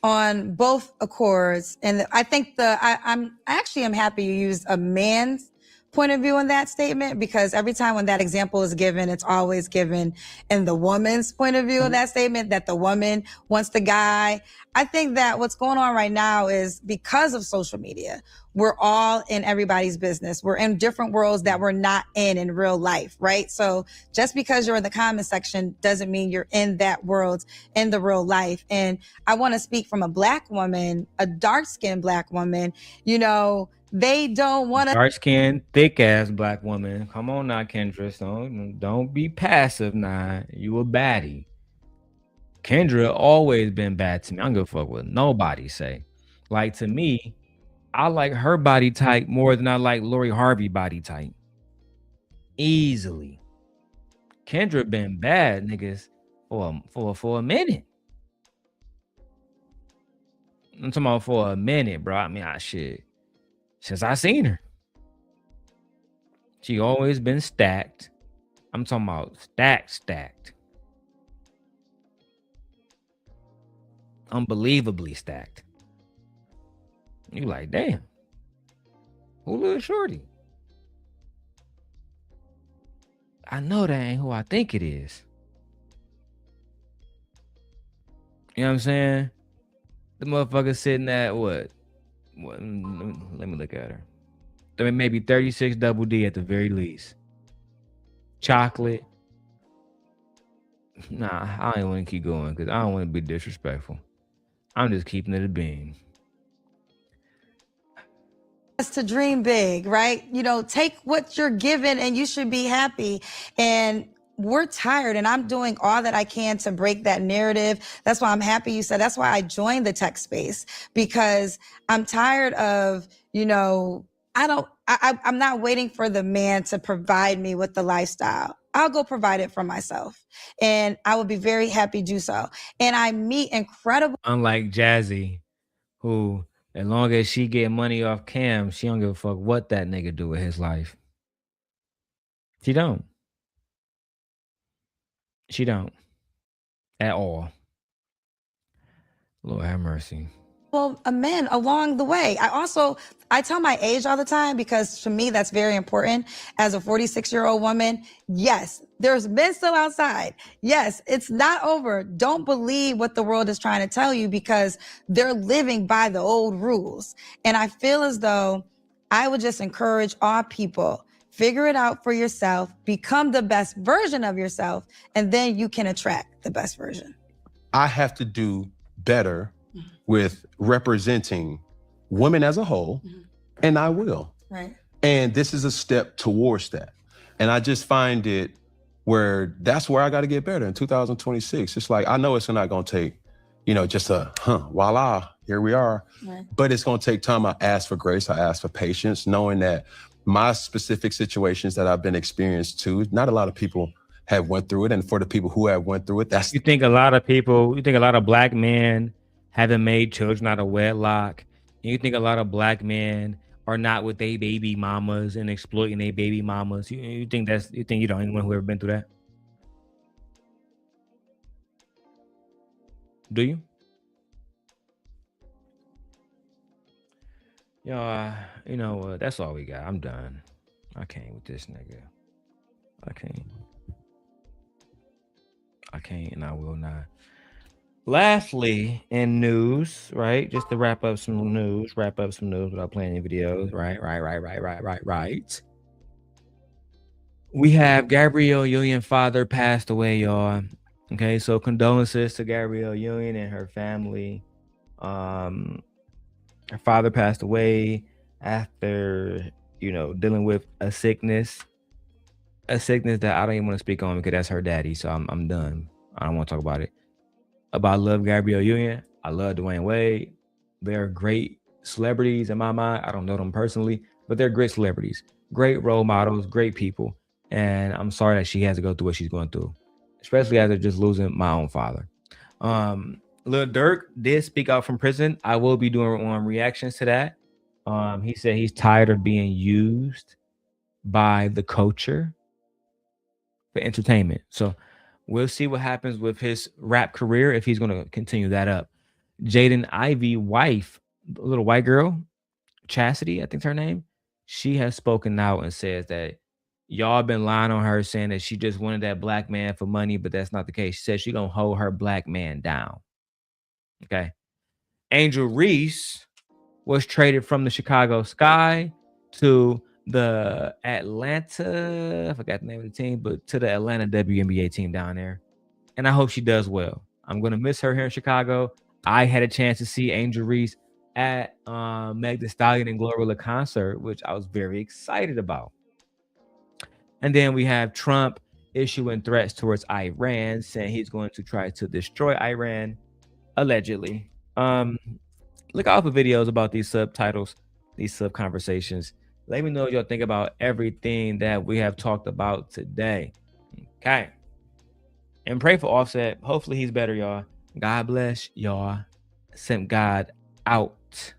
S13: on both accords, and I think I'm happy you used a man's point of view in that statement, because every time when that example is given, it's always given in the woman's point of view of that statement, that the woman wants the guy. I think that what's going on right now is because of social media, we're all in everybody's business. We're in different worlds that we're not in real life, right? So just because you're in the comment section doesn't mean you're in that world, in the real life. And I want to speak from a Black woman, a dark-skinned Black woman, you know, they don't want to.
S1: Dark-skinned, thick-ass Black woman. Come on now, Kendra. Don't be passive now. You a baddie. Kendra always been bad to me. I don't give a fuck what nobody say. Like, to me, I like her body type more than I like Lori Harvey body type. Easily. Kendra been bad, niggas, for a minute. I'm talking about for a minute, bro. I mean, shit. Since I seen her. She always been stacked. I'm talking about stacked. Unbelievably stacked. You like, damn. Who little shorty? I know that ain't who I think it is. You know what I'm saying? The motherfucker sitting at what? Let me look at her. I mean, maybe 36 double D at the very least. Chocolate. Nah, I ain't want to keep going because I don't want to be disrespectful. I'm just keeping it a bean.
S13: To dream big, right? You know, take what you're given and you should be happy. And we're tired, and I'm doing all that I can to break that narrative. That's why I'm happy you said, that's why I joined the tech space, because I'm tired of, you know, I'm not waiting for the man to provide me with the lifestyle. I'll go provide it for myself, and I will be very happy to do so. And I meet incredible.
S1: Unlike Jazzy, who, as long as she get money off Cam, she don't give a fuck what that nigga do with his life. She don't. She don't. At all. Lord have mercy.
S13: Well, a man along the way. I tell my age all the time, because to me, that's very important. As a 46-year-old woman, yes, there's men still outside. Yes, it's not over. Don't believe what the world is trying to tell you, because they're living by the old rules. And I feel as though I would just encourage all people, figure it out for yourself, become the best version of yourself, and then you can attract the best version.
S12: I have to do better with representing women as a whole, and I will.
S13: Right.
S12: And this is a step towards that. And I just find it where that's where I got to get better in 2026. It's like, I know it's not going to take, just voila, here we are.
S13: Right.
S12: But it's going to take time. I ask for grace. I ask for patience, knowing that my specific situations that I've been experienced to, not a lot of people have went through it. And for the people who have went through it,
S1: You think a lot of black men haven't made children out of wedlock? And you think a lot of black men are not with their baby mamas and exploiting their baby mamas? You think you don't anyone who ever been through that? Do you? Yo, that's all we got. I'm done. I can't with this nigga. I can't and I will not. Lastly, in news, right? Just to wrap up some news without playing any videos. Right. We have Gabrielle Union father passed away, y'all. Okay, so condolences to Gabrielle Union and her family. Her father passed away after, dealing with a sickness that I don't even want to speak on because that's her daddy. So I'm done. I don't want to talk about it. But I love Gabrielle Union. I love Dwayne Wade. They're great celebrities in my mind. I don't know them personally, but they're great celebrities, great role models, great people. And I'm sorry that she has to go through what she's going through, especially after just losing my own father. Lil Durk did speak out from prison. I will be doing reactions to that. He said he's tired of being used by the culture for entertainment. So we'll see what happens with his rap career if he's going to continue that up. Jaden Ivey wife, the little white girl, Chastity, I think's her name. She has spoken out and says that y'all been lying on her, saying that she just wanted that black man for money, but that's not the case. She said she gonna hold her black man down. Okay. Angel Reese was traded from the Chicago Sky to the Atlanta, I forgot the name of the team, but to the Atlanta WNBA team down there. And I hope she does well. I'm going to miss her here in Chicago. I had a chance to see Angel Reese at Meg Thee Stallion and Glorilla concert, which I was very excited about. And then we have Trump issuing threats towards Iran, saying he's going to try to destroy Iran, allegedly. Look out for videos about these subtitles, these sub conversations. Let me know what y'all think about everything that we have talked about today. Okay. And pray for Offset. Hopefully he's better, y'all. God bless y'all. Sent God out.